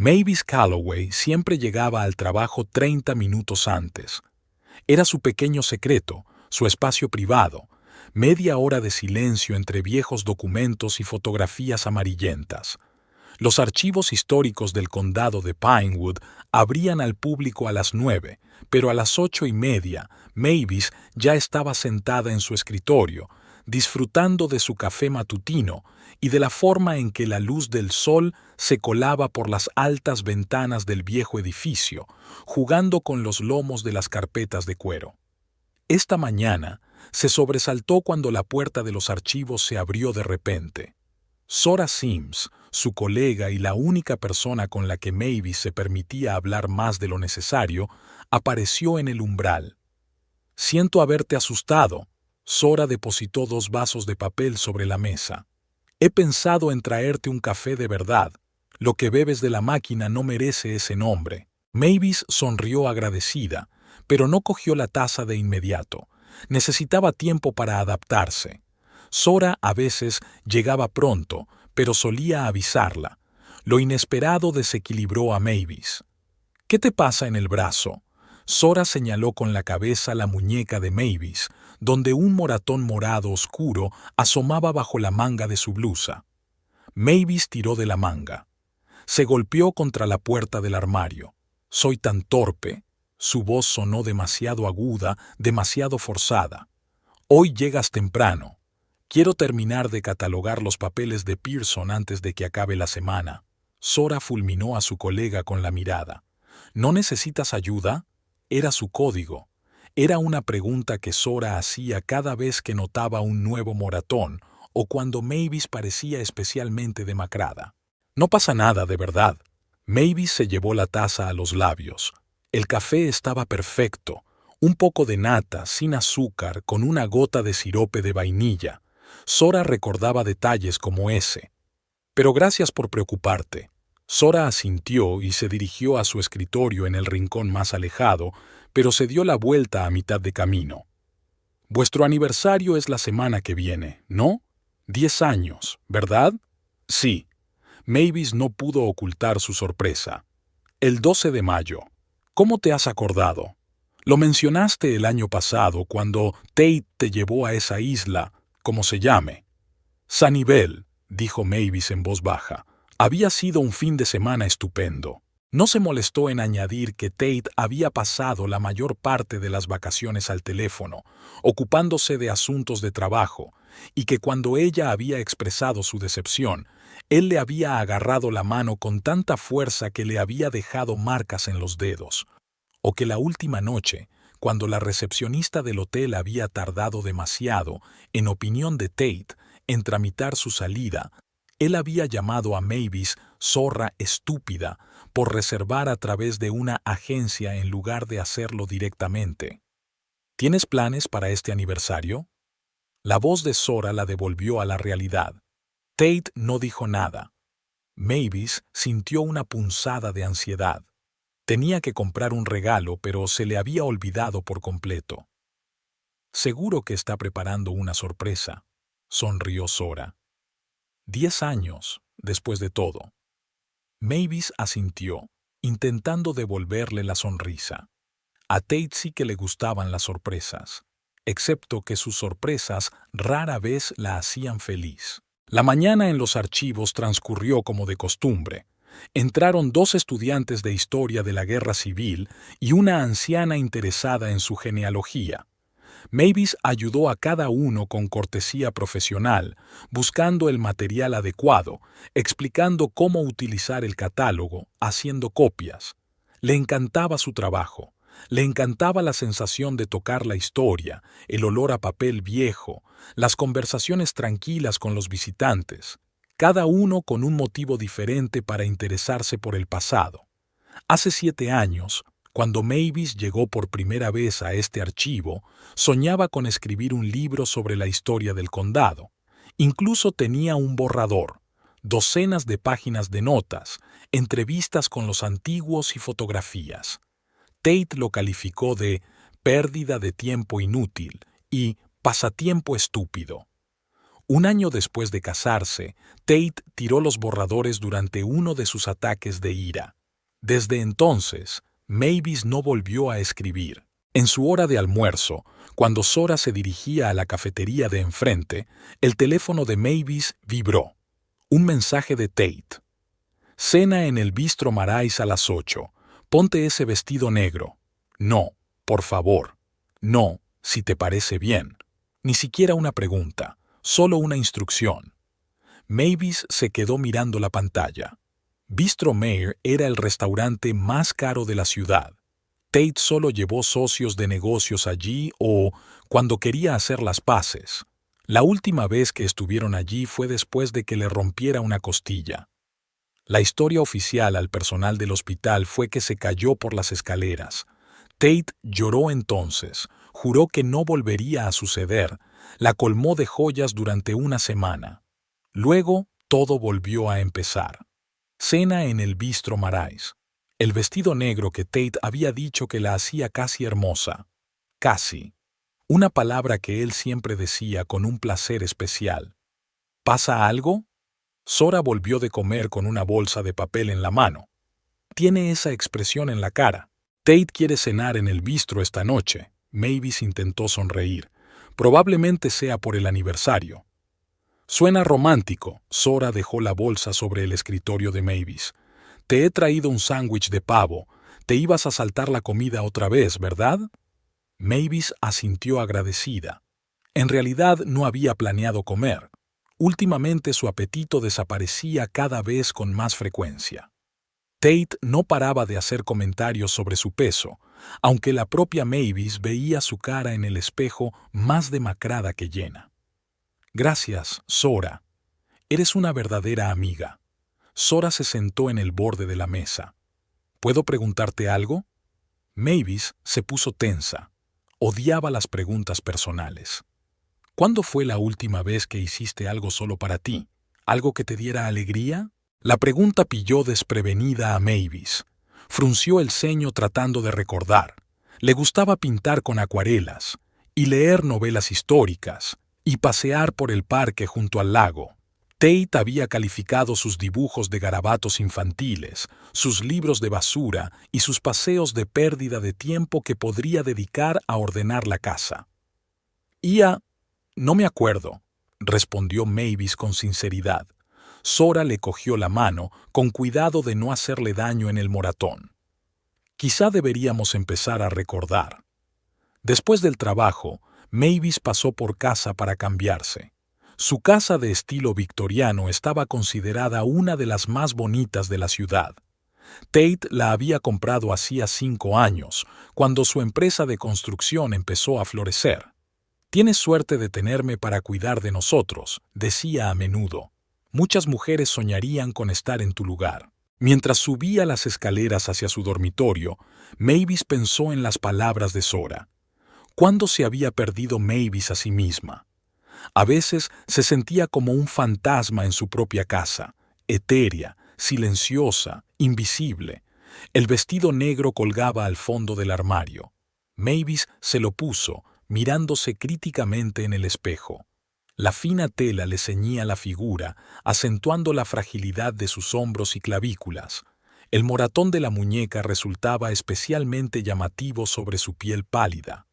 Mavis Calloway siempre llegaba al trabajo 30 minutos antes. Era su pequeño secreto, su espacio privado, media hora de silencio entre viejos documentos y fotografías amarillentas. Los archivos históricos del condado de Pinewood abrían al público a las 9, pero a las 8:30, Mavis ya estaba sentada en su escritorio, disfrutando de su café matutino y de la forma en que la luz del sol se colaba por las altas ventanas del viejo edificio, jugando con los lomos de las carpetas de cuero. Esta mañana se sobresaltó cuando la puerta de los archivos se abrió de repente. Zora Sims, su colega y la única persona con la que Mavis se permitía hablar más de lo necesario, apareció en el umbral. «Siento haberte asustado». Zora depositó 2 vasos de papel sobre la mesa. «He pensado en traerte un café de verdad. Lo que bebes de la máquina no merece ese nombre». Mavis sonrió agradecida, pero no cogió la taza de inmediato. Necesitaba tiempo para adaptarse. Zora a veces llegaba pronto, pero solía avisarla. Lo inesperado desequilibró a Mavis. «¿Qué te pasa en el brazo?». Zora señaló con la cabeza la muñeca de Mavis, donde un moratón morado oscuro asomaba bajo la manga de su blusa. Mavis tiró de la manga. Se golpeó contra la puerta del armario. «Soy tan torpe». Su voz sonó demasiado aguda, demasiado forzada. «Hoy llegas temprano. Quiero terminar de catalogar los papeles de Pearson antes de que acabe la semana». Zora fulminó a su colega con la mirada. «¿No necesitas ayuda?». Era su código. Era una pregunta que Zora hacía cada vez que notaba un nuevo moratón o cuando Mavis parecía especialmente demacrada. «No pasa nada, de verdad». Mavis se llevó la taza a los labios. El café estaba perfecto. Un poco de nata, sin azúcar, con una gota de sirope de vainilla. Zora recordaba detalles como ese. «Pero gracias por preocuparte». Zora asintió y se dirigió a su escritorio en el rincón más alejado, pero se dio la vuelta a mitad de camino. «Vuestro aniversario es la semana que viene, ¿no? 10 años, ¿verdad?» «Sí». Mavis no pudo ocultar su sorpresa. «El 12 de mayo. ¿Cómo te has acordado? Lo mencionaste el año pasado cuando Tate te llevó a esa isla, como se llame». «Sanibel», dijo Mavis en voz baja. Había sido un fin de semana estupendo. No se molestó en añadir que Tate había pasado la mayor parte de las vacaciones al teléfono, ocupándose de asuntos de trabajo, y que cuando ella había expresado su decepción, él le había agarrado la mano con tanta fuerza que le había dejado marcas en los dedos, o que la última noche, cuando la recepcionista del hotel había tardado demasiado, en opinión de Tate, en tramitar su salida, él había llamado a Mavis zorra estúpida por reservar a través de una agencia en lugar de hacerlo directamente. «¿Tienes planes para este aniversario?». La voz de Zora la devolvió a la realidad. Tate no dijo nada. Mavis sintió una punzada de ansiedad. Tenía que comprar un regalo, pero se le había olvidado por completo. «Seguro que está preparando una sorpresa», sonrió Zora. 10 años, después de todo. Mavis asintió, intentando devolverle la sonrisa. A Tate sí que le gustaban las sorpresas, excepto que sus sorpresas rara vez la hacían feliz. La mañana en los archivos transcurrió como de costumbre. Entraron 2 estudiantes de historia de la guerra civil y una anciana interesada en su genealogía. Mavis ayudó a cada uno con cortesía profesional, buscando el material adecuado, explicando cómo utilizar el catálogo, haciendo copias. Le encantaba su trabajo. Le encantaba la sensación de tocar la historia, el olor a papel viejo, las conversaciones tranquilas con los visitantes, cada uno con un motivo diferente para interesarse por el pasado. Hace 7 años, cuando Mavis llegó por primera vez a este archivo, soñaba con escribir un libro sobre la historia del condado. Incluso tenía un borrador, docenas de páginas de notas, entrevistas con los antiguos y fotografías. Tate lo calificó de pérdida de tiempo inútil y pasatiempo estúpido. Un año después de casarse, Tate tiró los borradores durante uno de sus ataques de ira. Desde entonces, Mavis no volvió a escribir. En su hora de almuerzo, cuando Zora se dirigía a la cafetería de enfrente, el teléfono de Mavis vibró. Un mensaje de Tate. Cena en el Bistro Marais a las 8. Ponte ese vestido negro. No, por favor. No, si te parece bien. Ni siquiera una pregunta, solo una instrucción. Mavis se quedó mirando la pantalla. Bistro Mayer era el restaurante más caro de la ciudad. Tate solo llevó socios de negocios allí o cuando quería hacer las paces. La última vez que estuvieron allí fue después de que le rompiera una costilla. La historia oficial al personal del hospital fue que se cayó por las escaleras. Tate lloró entonces, juró que no volvería a suceder, la colmó de joyas durante una semana. Luego, todo volvió a empezar. Cena en el Bistro Marais. El vestido negro que Tate había dicho que la hacía casi hermosa. Casi. Una palabra que él siempre decía con un placer especial. ¿Pasa algo? Zora volvió de comer con una bolsa de papel en la mano. Tiene esa expresión en la cara. Tate quiere cenar en el bistro esta noche. Mavis intentó sonreír. Probablemente sea por el aniversario. Suena romántico. Zora dejó la bolsa sobre el escritorio de Mavis. Te he traído un sándwich de pavo. Te ibas a saltar la comida otra vez, ¿verdad? Mavis asintió agradecida. En realidad no había planeado comer. Últimamente su apetito desaparecía cada vez con más frecuencia. Tate no paraba de hacer comentarios sobre su peso, aunque la propia Mavis veía su cara en el espejo más demacrada que llena. Gracias, Zora. Eres una verdadera amiga. Zora se sentó en el borde de la mesa. ¿Puedo preguntarte algo? Mavis se puso tensa. Odiaba las preguntas personales. ¿Cuándo fue la última vez que hiciste algo solo para ti? ¿Algo que te diera alegría? La pregunta pilló desprevenida a Mavis. Frunció el ceño tratando de recordar. Le gustaba pintar con acuarelas, y leer novelas históricas, y pasear por el parque junto al lago. Tate había calificado sus dibujos de garabatos infantiles, sus libros de basura y sus paseos de pérdida de tiempo que podría dedicar a ordenar la casa. No me acuerdo, respondió Mavis con sinceridad. Zora le cogió la mano, con cuidado de no hacerle daño en el moratón. Quizá deberíamos empezar a recordar. Después del trabajo, Mavis pasó por casa para cambiarse. Su casa de estilo victoriano estaba considerada una de las más bonitas de la ciudad. Tate la había comprado hacía 5 años, cuando su empresa de construcción empezó a florecer. «Tienes suerte de tenerme para cuidar de nosotros», decía a menudo. «Muchas mujeres soñarían con estar en tu lugar». Mientras subía las escaleras hacia su dormitorio, Mavis pensó en las palabras de Zora. ¿Cuándo se había perdido Mavis a sí misma? A veces se sentía como un fantasma en su propia casa, etérea, silenciosa, invisible. El vestido negro colgaba al fondo del armario. Mavis se lo puso, mirándose críticamente en el espejo. La fina tela le ceñía la figura, acentuando la fragilidad de sus hombros y clavículas. El moratón de la muñeca resultaba especialmente llamativo sobre su piel pálida.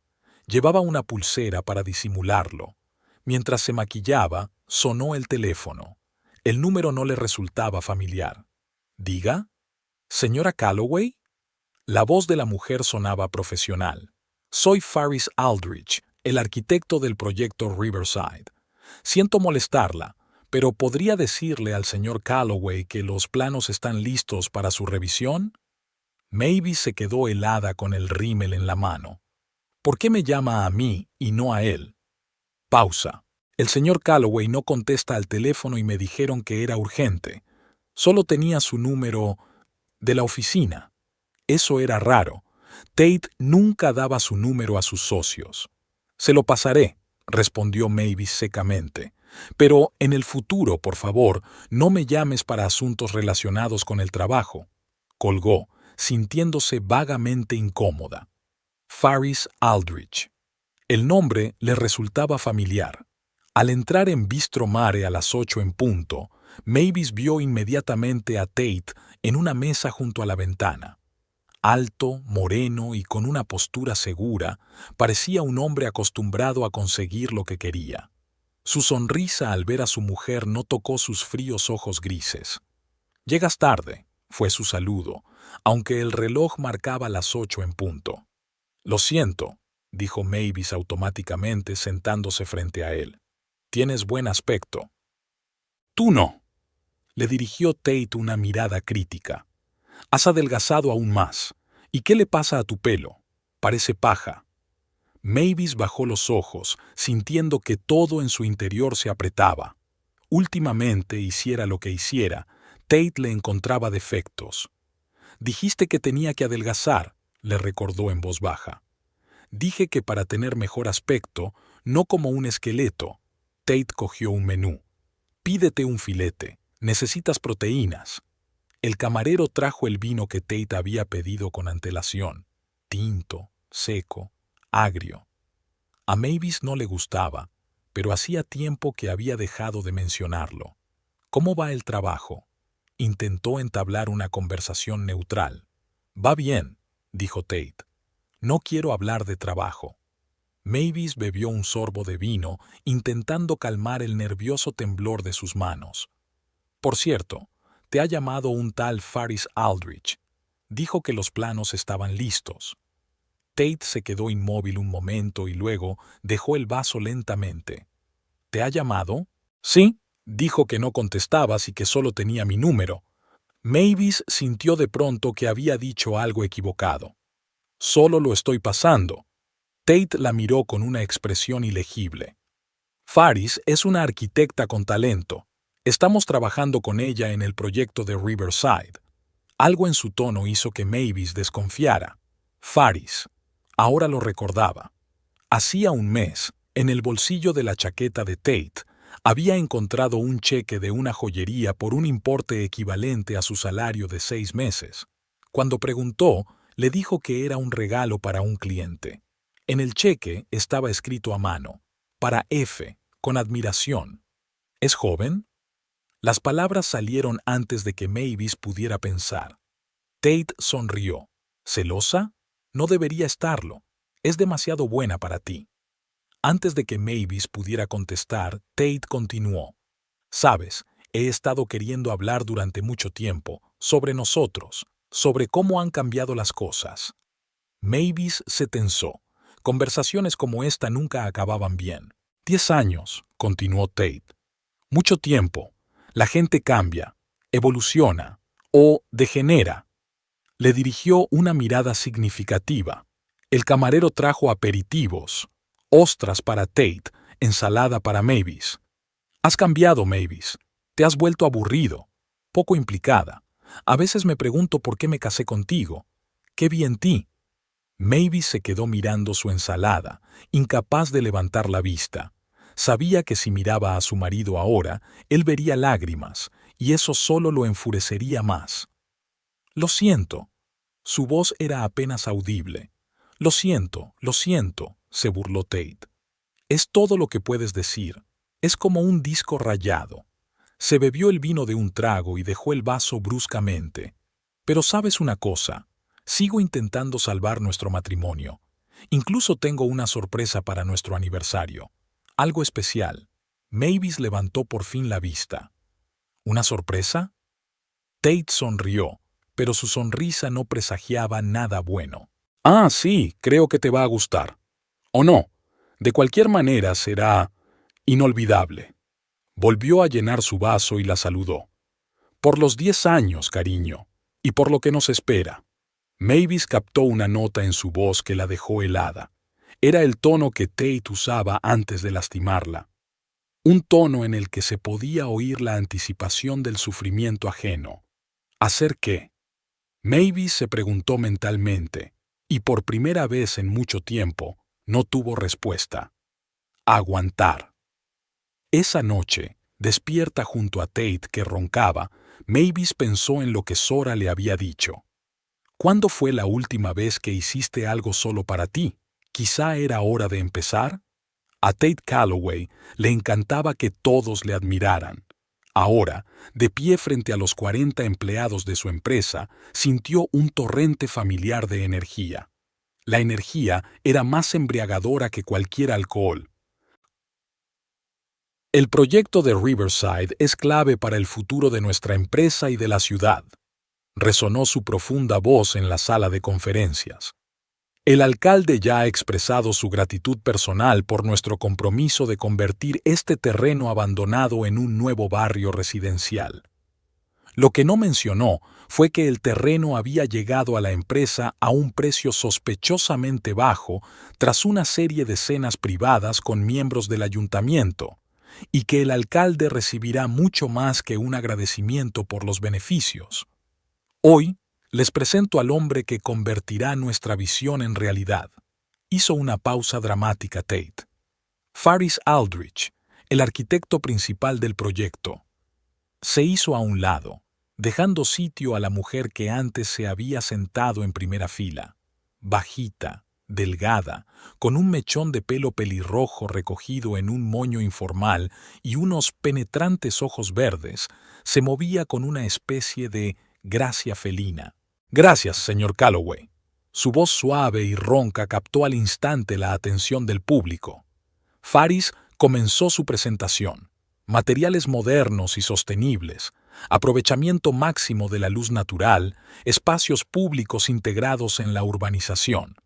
Llevaba una pulsera para disimularlo. Mientras se maquillaba, sonó el teléfono. El número no le resultaba familiar. «¿Diga? ¿Señora Calloway?» La voz de la mujer sonaba profesional. «Soy Faris Aldrich, el arquitecto del proyecto Riverside. Siento molestarla, pero ¿podría decirle al señor Calloway que los planos están listos para su revisión?» Mavis se quedó helada con el rímel en la mano. «¿Por qué me llama a mí y no a él?» Pausa. «El señor Calloway no contesta al teléfono y me dijeron que era urgente. Solo tenía su número de la oficina». Eso era raro. Tate nunca daba su número a sus socios. «Se lo pasaré», respondió Mavis secamente. «Pero en el futuro, por favor, no me llames para asuntos relacionados con el trabajo». Colgó, sintiéndose vagamente incómoda. Faris Aldrich. El nombre le resultaba familiar. Al entrar en Bistro Mare a las 8 en punto, Mavis vio inmediatamente a Tate en una mesa junto a la ventana. Alto, moreno y con una postura segura, parecía un hombre acostumbrado a conseguir lo que quería. Su sonrisa al ver a su mujer no tocó sus fríos ojos grises. «Llegas tarde», fue su saludo, aunque el reloj marcaba las 8 en punto. «Lo siento», dijo Mavis automáticamente sentándose frente a él. «Tienes buen aspecto». «Tú no», le dirigió Tate una mirada crítica. «Has adelgazado aún más. ¿Y qué le pasa a tu pelo? Parece paja». Mavis bajó los ojos, sintiendo que todo en su interior se apretaba. Últimamente, hiciera lo que hiciera, Tate le encontraba defectos. «Dijiste que tenía que adelgazar», le recordó en voz baja. «Dije que para tener mejor aspecto, no como un esqueleto». Tate cogió un menú. «Pídete un filete. Necesitas proteínas». El camarero trajo el vino que Tate había pedido con antelación. Tinto, seco, agrio. A Mavis no le gustaba, pero hacía tiempo que había dejado de mencionarlo. «¿Cómo va el trabajo?». Intentó entablar una conversación neutral. «Va bien», dijo Tate. «No quiero hablar de trabajo». Mavis bebió un sorbo de vino, intentando calmar el nervioso temblor de sus manos. «Por cierto, te ha llamado un tal Faris Aldrich. Dijo que los planos estaban listos». Tate se quedó inmóvil un momento y luego dejó el vaso lentamente. «¿Te ha llamado?» «Sí», dijo que no contestabas y que solo tenía mi número. Mavis sintió de pronto que había dicho algo equivocado. «Solo lo estoy pasando». Tate la miró con una expresión ilegible. «Faris es una arquitecta con talento. Estamos trabajando con ella en el proyecto de Riverside». Algo en su tono hizo que Mavis desconfiara. Faris. Ahora lo recordaba. Hacía un mes, en el bolsillo de la chaqueta de Tate, había encontrado un cheque de una joyería por un importe equivalente a su salario de 6 meses. Cuando preguntó, le dijo que era un regalo para un cliente. En el cheque estaba escrito a mano, para F, con admiración. «¿Es joven?». Las palabras salieron antes de que Mavis pudiera pensar. Tate sonrió. «¿Celosa? No debería estarlo. Es demasiado buena para ti». Antes de que Mavis pudiera contestar, Tate continuó. «Sabes, he estado queriendo hablar durante mucho tiempo, sobre nosotros, sobre cómo han cambiado las cosas». Mavis se tensó. Conversaciones como esta nunca acababan bien. 10 años, continuó Tate. Mucho tiempo. La gente cambia, evoluciona o degenera. Le dirigió una mirada significativa. El camarero trajo aperitivos, ostras para Tate, ensalada para Mavis. «Has cambiado, Mavis. Te has vuelto aburrido, poco implicada. A veces me pregunto por qué me casé contigo. ¿Qué vi en ti?». Mavis se quedó mirando su ensalada, incapaz de levantar la vista. Sabía que si miraba a su marido ahora, él vería lágrimas, y eso solo lo enfurecería más. «Lo siento». Su voz era apenas audible. Lo siento», se burló Tate. «Es todo lo que puedes decir. Es como un disco rayado». Se bebió el vino de un trago y dejó el vaso bruscamente. «Pero sabes una cosa, sigo intentando salvar nuestro matrimonio. Incluso tengo una sorpresa para nuestro aniversario. Algo especial». Mavis levantó por fin la vista. «¿Una sorpresa?». Tate sonrió, pero su sonrisa no presagiaba nada bueno. «Ah, sí, creo que te va a gustar. ¿O no? De cualquier manera será inolvidable». Volvió a llenar su vaso y la saludó. «Por los 10 años, cariño, y por lo que nos espera». Mavis captó una nota en su voz que la dejó helada. Era el tono que Tate usaba antes de lastimarla. Un tono en el que se podía oír la anticipación del sufrimiento ajeno. ¿Hacer qué? Mavis se preguntó mentalmente, y por primera vez en mucho tiempo no tuvo respuesta. Aguantar. Esa noche, despierta junto a Tate que roncaba, Mavis pensó en lo que Zora le había dicho. ¿Cuándo fue la última vez que hiciste algo solo para ti? Quizá era hora de empezar. A Tate Calloway le encantaba que todos le admiraran. Ahora, de pie frente a los 40 empleados de su empresa, sintió un torrente familiar de energía. La energía era más embriagadora que cualquier alcohol. El proyecto de Riverside es clave para el futuro de nuestra empresa y de la ciudad. Resonó su profunda voz en la sala de conferencias. El alcalde ya ha expresado su gratitud personal por nuestro compromiso de convertir este terreno abandonado en un nuevo barrio residencial. Lo que no mencionó fue que el terreno había llegado a la empresa a un precio sospechosamente bajo tras una serie de cenas privadas con miembros del ayuntamiento, y que el alcalde recibirá mucho más que un agradecimiento por los beneficios. Hoy, les presento al hombre que convertirá nuestra visión en realidad. Hizo una pausa dramática Tate. Faris Aldrich, el arquitecto principal del proyecto. Se hizo a un lado, dejando sitio a la mujer que antes se había sentado en primera fila. Bajita, delgada, con un mechón de pelo pelirrojo recogido en un moño informal y unos penetrantes ojos verdes, se movía con una especie de gracia felina. Gracias, señor Calloway. Su voz suave y ronca captó al instante la atención del público. Faris comenzó su presentación. Materiales modernos y sostenibles, aprovechamiento máximo de la luz natural, espacios públicos integrados en la urbanización.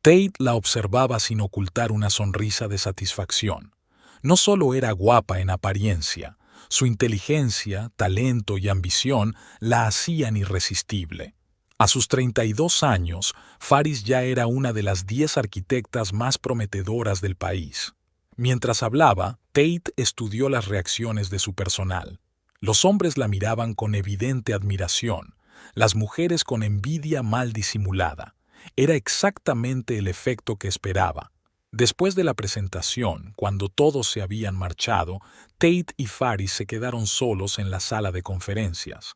Tate la observaba sin ocultar una sonrisa de satisfacción. No solo era guapa en apariencia, su inteligencia, talento y ambición la hacían irresistible. A sus 32 años, Faris ya era una de las 10 arquitectas más prometedoras del país. Mientras hablaba, Tate estudió las reacciones de su personal. Los hombres la miraban con evidente admiración, las mujeres con envidia mal disimulada. Era exactamente el efecto que esperaba. Después de la presentación, cuando todos se habían marchado, Tate y Faris se quedaron solos en la sala de conferencias.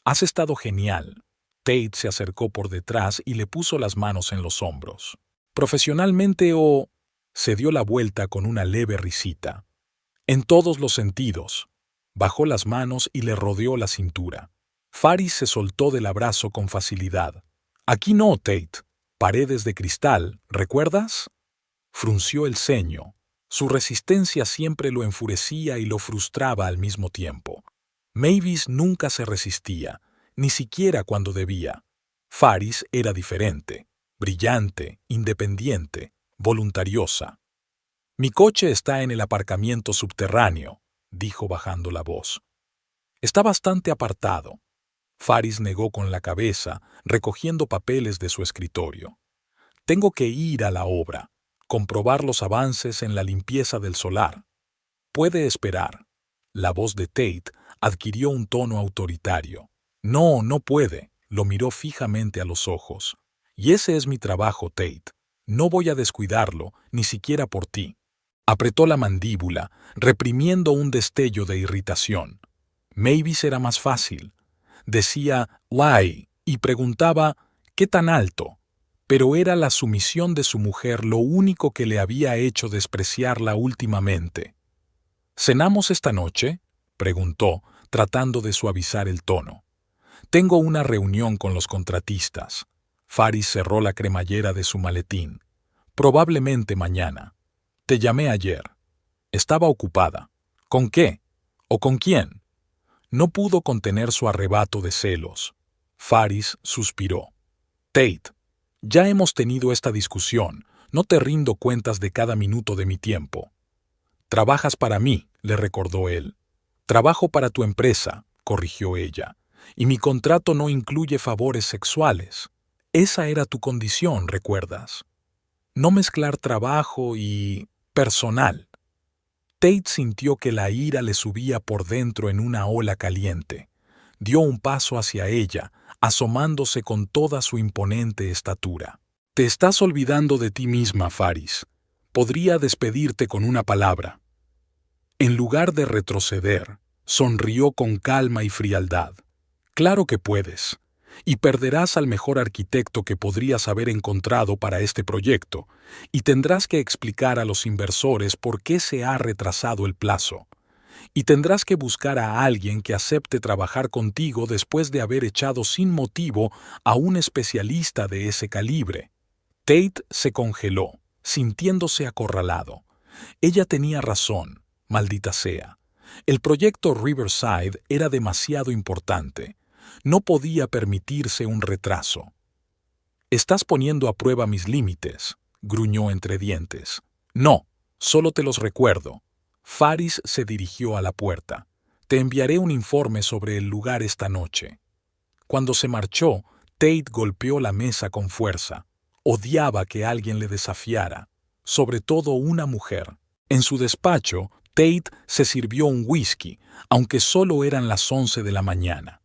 «Has estado genial». Tate se acercó por detrás y le puso las manos en los hombros. «¿Profesionalmente o...?» Se dio la vuelta con una leve risita. «En todos los sentidos». Bajó las manos y le rodeó la cintura. Faris se soltó del abrazo con facilidad. «Aquí no, Tate. Paredes de cristal, ¿recuerdas?» Frunció el ceño. Su resistencia siempre lo enfurecía y lo frustraba al mismo tiempo. Mavis nunca se resistía, ni siquiera cuando debía. Faris era diferente, brillante, independiente, voluntariosa. «Mi coche está en el aparcamiento subterráneo», dijo bajando la voz. «Está bastante apartado». Faris negó con la cabeza, recogiendo papeles de su escritorio. «Tengo que ir a la obra, comprobar los avances en la limpieza del solar. Puede esperar». La voz de Tate adquirió un tono autoritario. «No, no puede», lo miró fijamente a los ojos. «Y ese es mi trabajo, Tate. No voy a descuidarlo, ni siquiera por ti». Apretó la mandíbula, reprimiendo un destello de irritación. Mavis era más fácil. Decía «why» y preguntaba «¿qué tan alto?». Pero era la sumisión de su mujer lo único que le había hecho despreciarla últimamente. «¿Cenamos esta noche?», preguntó, tratando de suavizar el tono. «Tengo una reunión con los contratistas». Faris cerró la cremallera de su maletín. «Probablemente mañana. Te llamé ayer. Estaba ocupada. ¿Con qué? ¿O con quién?». No pudo contener su arrebato de celos. Faris suspiró. «Tate, ya hemos tenido esta discusión. No te rindo cuentas de cada minuto de mi tiempo». «Trabajas para mí», le recordó él. «Trabajo para tu empresa», corrigió ella. «Y mi contrato no incluye favores sexuales. Esa era tu condición, ¿recuerdas? No mezclar trabajo y... personal». Tate sintió que la ira le subía por dentro en una ola caliente. Dio un paso hacia ella, asomándose con toda su imponente estatura. «Te estás olvidando de ti misma, Faris. Podría despedirte con una palabra». En lugar de retroceder, sonrió con calma y frialdad. «Claro que puedes. y perderás al mejor arquitecto que podrías haber encontrado para este proyecto, y tendrás que explicar a los inversores por qué se ha retrasado el plazo. Y tendrás que buscar a alguien que acepte trabajar contigo después de haber echado sin motivo a un especialista de ese calibre. Tate se congeló, sintiéndose acorralado. Ella tenía razón, maldita sea. El proyecto Riverside era demasiado importante. No podía permitirse un retraso. «Estás poniendo a prueba mis límites», gruñó entre dientes. «No, solo te los recuerdo». Faris se dirigió a la puerta. «Te enviaré un informe sobre el lugar esta noche». Cuando se marchó, Tate golpeó la mesa con fuerza. Odiaba que alguien le desafiara, sobre todo una mujer. En su despacho, Tate se sirvió un whisky, aunque solo eran las 11 de la mañana.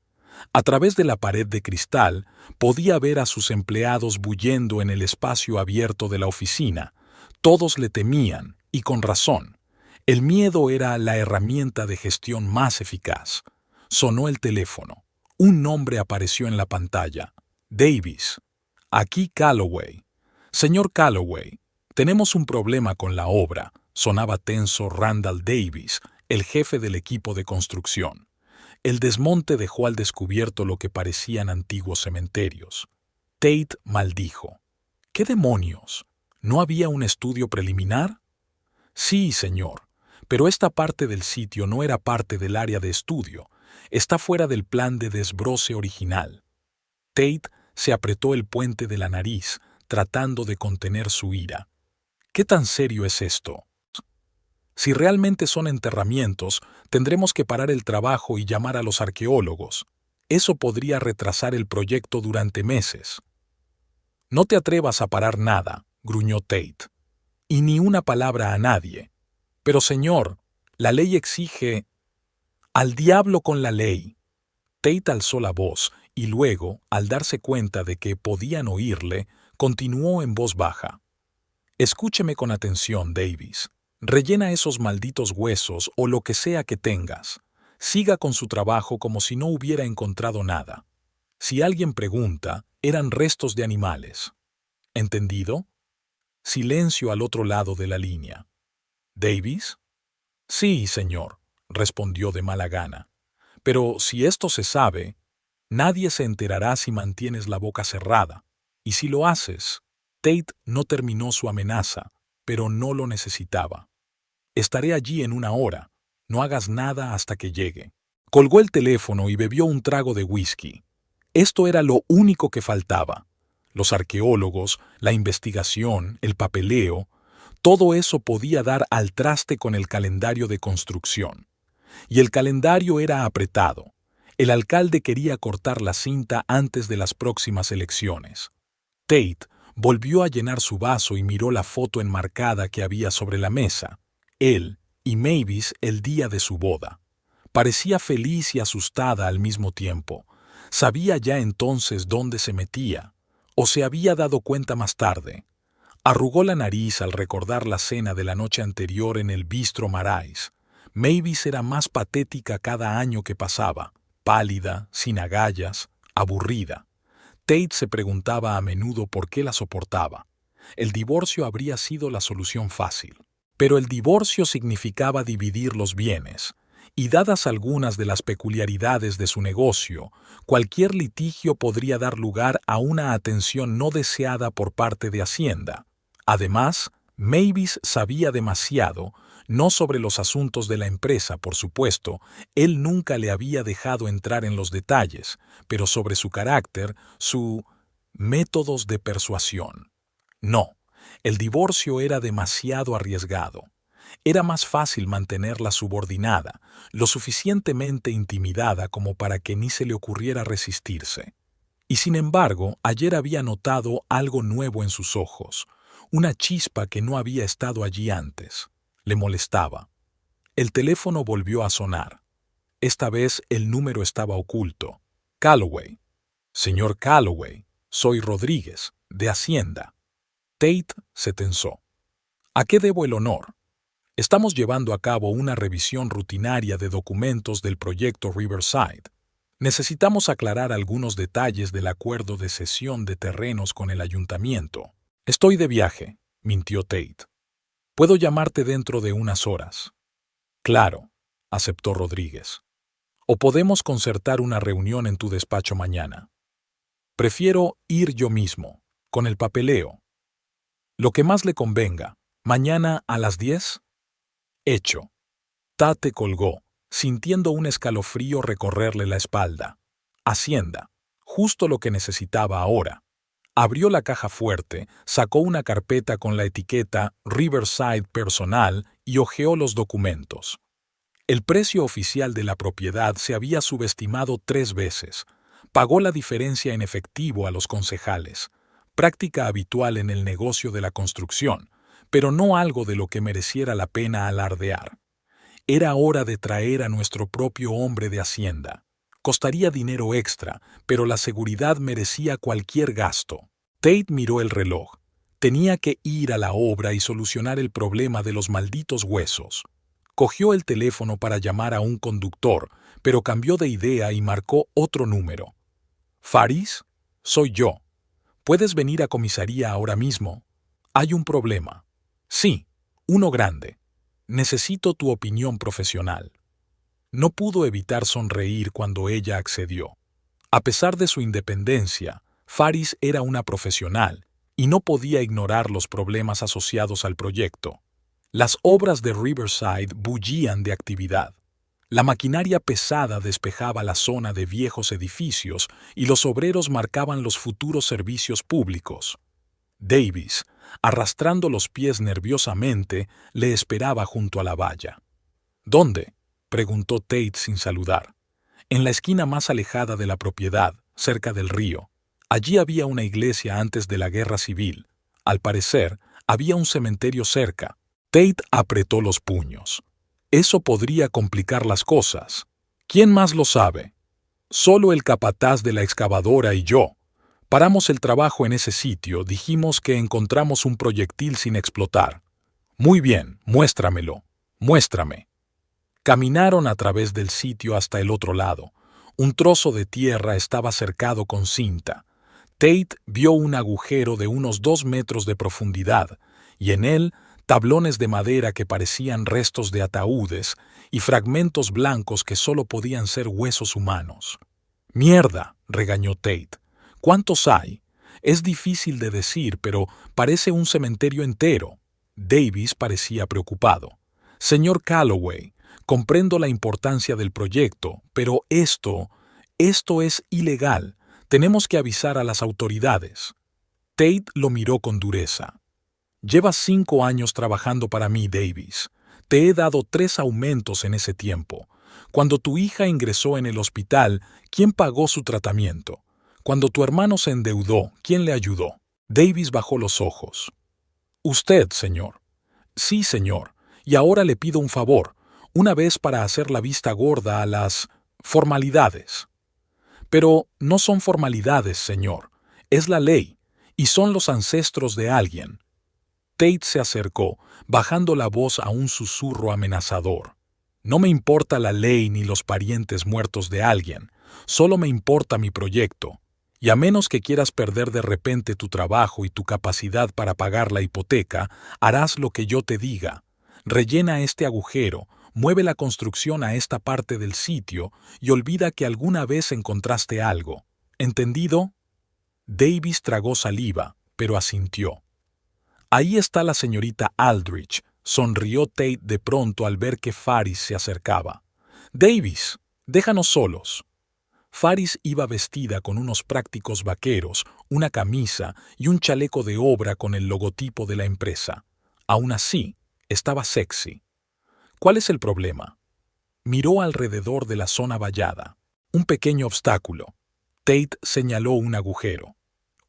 A través de la pared de cristal, podía ver a sus empleados bullendo en el espacio abierto de la oficina. Todos le temían, y con razón. El miedo era la herramienta de gestión más eficaz. Sonó el teléfono. Un nombre apareció en la pantalla. «Davis. Aquí Calloway». «Señor Calloway, tenemos un problema con la obra», sonaba tenso Randall Davis, el jefe del equipo de construcción. El desmonte dejó al descubierto lo que parecían antiguos cementerios. Tate maldijo. «¿Qué demonios? ¿No había un estudio preliminar?» «Sí, señor, pero esta parte del sitio no era parte del área de estudio. Está fuera del plan de desbroce original». Tate se apretó el puente de la nariz, tratando de contener su ira. «¿Qué tan serio es esto? Si realmente son enterramientos, tendremos que parar el trabajo y llamar a los arqueólogos. Eso podría retrasar el proyecto durante meses». «No te atrevas a parar nada», gruñó Tate. «Y ni una palabra a nadie». «Pero señor, la ley exige...» «Al diablo con la ley». Tate alzó la voz y luego, al darse cuenta de que podían oírle, continuó en voz baja. «Escúcheme con atención, Davis. Rellena esos malditos huesos o lo que sea que tengas. Siga con su trabajo como si no hubiera encontrado nada. Si alguien pregunta, eran restos de animales. ¿Entendido?» Silencio al otro lado de la línea. «¿Davis?» «Sí, señor», respondió de mala gana. «Pero si esto se sabe, nadie se enterará si mantienes la boca cerrada. Y si lo haces...» Tate no terminó su amenaza, pero no lo necesitaba. «Estaré allí en 1 hora. No hagas nada hasta que llegue». Colgó el teléfono y bebió un trago de whisky. Esto era lo único que faltaba. Los arqueólogos, la investigación, el papeleo, todo eso podía dar al traste con el calendario de construcción. Y el calendario era apretado. El alcalde quería cortar la cinta antes de las próximas elecciones. Tate volvió a llenar su vaso y miró la foto enmarcada que había sobre la mesa. Él y Mavis el día de su boda. Parecía feliz y asustada al mismo tiempo. Sabía ya entonces dónde se metía, o se había dado cuenta más tarde. Arrugó la nariz al recordar la cena de la noche anterior en el Bistro Marais. Mavis era más patética cada año que pasaba, pálida, sin agallas, aburrida. Tate se preguntaba a menudo por qué la soportaba. El divorcio habría sido la solución fácil. Pero el divorcio significaba dividir los bienes, y dadas algunas de las peculiaridades de su negocio, cualquier litigio podría dar lugar a una atención no deseada por parte de Hacienda. Además, Mavis sabía demasiado, no sobre los asuntos de la empresa, por supuesto, él nunca le había dejado entrar en los detalles, pero sobre su carácter, sus métodos de persuasión. No, el divorcio era demasiado arriesgado. Era más fácil mantenerla subordinada, lo suficientemente intimidada como para que ni se le ocurriera resistirse. Y sin embargo, ayer había notado algo nuevo en sus ojos, una chispa que no había estado allí antes. Le molestaba. El teléfono volvió a sonar. Esta vez el número estaba oculto. «Calloway». «Señor Calloway, soy Rodríguez, de Hacienda». Tate se tensó. «¿A qué debo el honor?» «Estamos llevando a cabo una revisión rutinaria de documentos del proyecto Riverside». Necesitamos aclarar algunos detalles del acuerdo de cesión de terrenos con el ayuntamiento. Estoy de viaje, mintió Tate. Puedo llamarte dentro de unas horas. Claro, aceptó Rodríguez. O podemos concertar una reunión en tu despacho mañana. Prefiero ir yo mismo, con el papeleo. Lo que más le convenga. ¿Mañana a las 10? Hecho. Tate colgó, sintiendo un escalofrío recorrerle la espalda. Hacienda. Justo lo que necesitaba ahora. Abrió la caja fuerte, sacó una carpeta con la etiqueta Riverside Personal y hojeó los documentos. El precio oficial de la propiedad se había subestimado 3 veces. Pagó la diferencia en efectivo a los concejales, práctica habitual en el negocio de la construcción, pero no algo de lo que mereciera la pena alardear. Era hora de traer a nuestro propio hombre de Hacienda. Costaría dinero extra, pero la seguridad merecía cualquier gasto. Tate miró el reloj. Tenía que ir a la obra y solucionar el problema de los malditos huesos. Cogió el teléfono para llamar a un conductor, pero cambió de idea y marcó otro número. «Faris, soy yo. ¿Puedes venir a comisaría ahora mismo? Hay un problema». «Sí, uno grande. Necesito tu opinión profesional». No pudo evitar sonreír cuando ella accedió. A pesar de su independencia, Faris era una profesional y no podía ignorar los problemas asociados al proyecto. Las obras de Riverside bullían de actividad. La maquinaria pesada despejaba la zona de viejos edificios y los obreros marcaban los futuros servicios públicos. Davis, arrastrando los pies nerviosamente, le esperaba junto a la valla. «¿Dónde?», preguntó Tate sin saludar. «En la esquina más alejada de la propiedad, cerca del río. Allí había una iglesia antes de la guerra civil. Al parecer, había un cementerio cerca». Tate apretó los puños. «Eso podría complicar las cosas. ¿Quién más lo sabe?» «Solo el capataz de la excavadora y yo. Paramos el trabajo en ese sitio, dijimos que encontramos un proyectil sin explotar». «Muy bien, muéstramelo. Muéstrame». Caminaron a través del sitio hasta el otro lado. Un trozo de tierra estaba cercado con cinta. Tate vio un agujero de unos 2 metros de profundidad, y en él tablones de madera que parecían restos de ataúdes y fragmentos blancos que solo podían ser huesos humanos. «Mierda», regañó Tate. «¿Cuántos hay? Es difícil de decir, pero parece un cementerio entero». Davis parecía preocupado. «Señor Calloway, comprendo la importancia del proyecto, pero esto es ilegal. Tenemos que avisar a las autoridades». Tate lo miró con dureza. «Llevas 5 años trabajando para mí, Davis. Te he dado 3 aumentos en ese tiempo. Cuando tu hija ingresó en el hospital, ¿quién pagó su tratamiento? Cuando tu hermano se endeudó, ¿quién le ayudó?» Davis bajó los ojos. «Usted, señor». «Sí, señor. Y ahora le pido un favor, una vez para hacer la vista gorda a las formalidades». «Pero no son formalidades, señor. Es la ley, y son los ancestros de alguien». Tate se acercó, bajando la voz a un susurro amenazador. «No me importa la ley ni los parientes muertos de alguien, solo me importa mi proyecto. Y a menos que quieras perder de repente tu trabajo y tu capacidad para pagar la hipoteca, harás lo que yo te diga. Rellena este agujero, mueve la construcción a esta parte del sitio y olvida que alguna vez encontraste algo. ¿Entendido?» Davis tragó saliva, pero asintió. «Ahí está la señorita Aldrich», sonrió Tate de pronto al ver que Faris se acercaba. «Davis, déjanos solos». Faris iba vestida con unos prácticos vaqueros, una camisa y un chaleco de obra con el logotipo de la empresa. Aún así, estaba sexy. «¿Cuál es el problema?» Miró alrededor de la zona vallada. Un pequeño obstáculo. Tate señaló un agujero.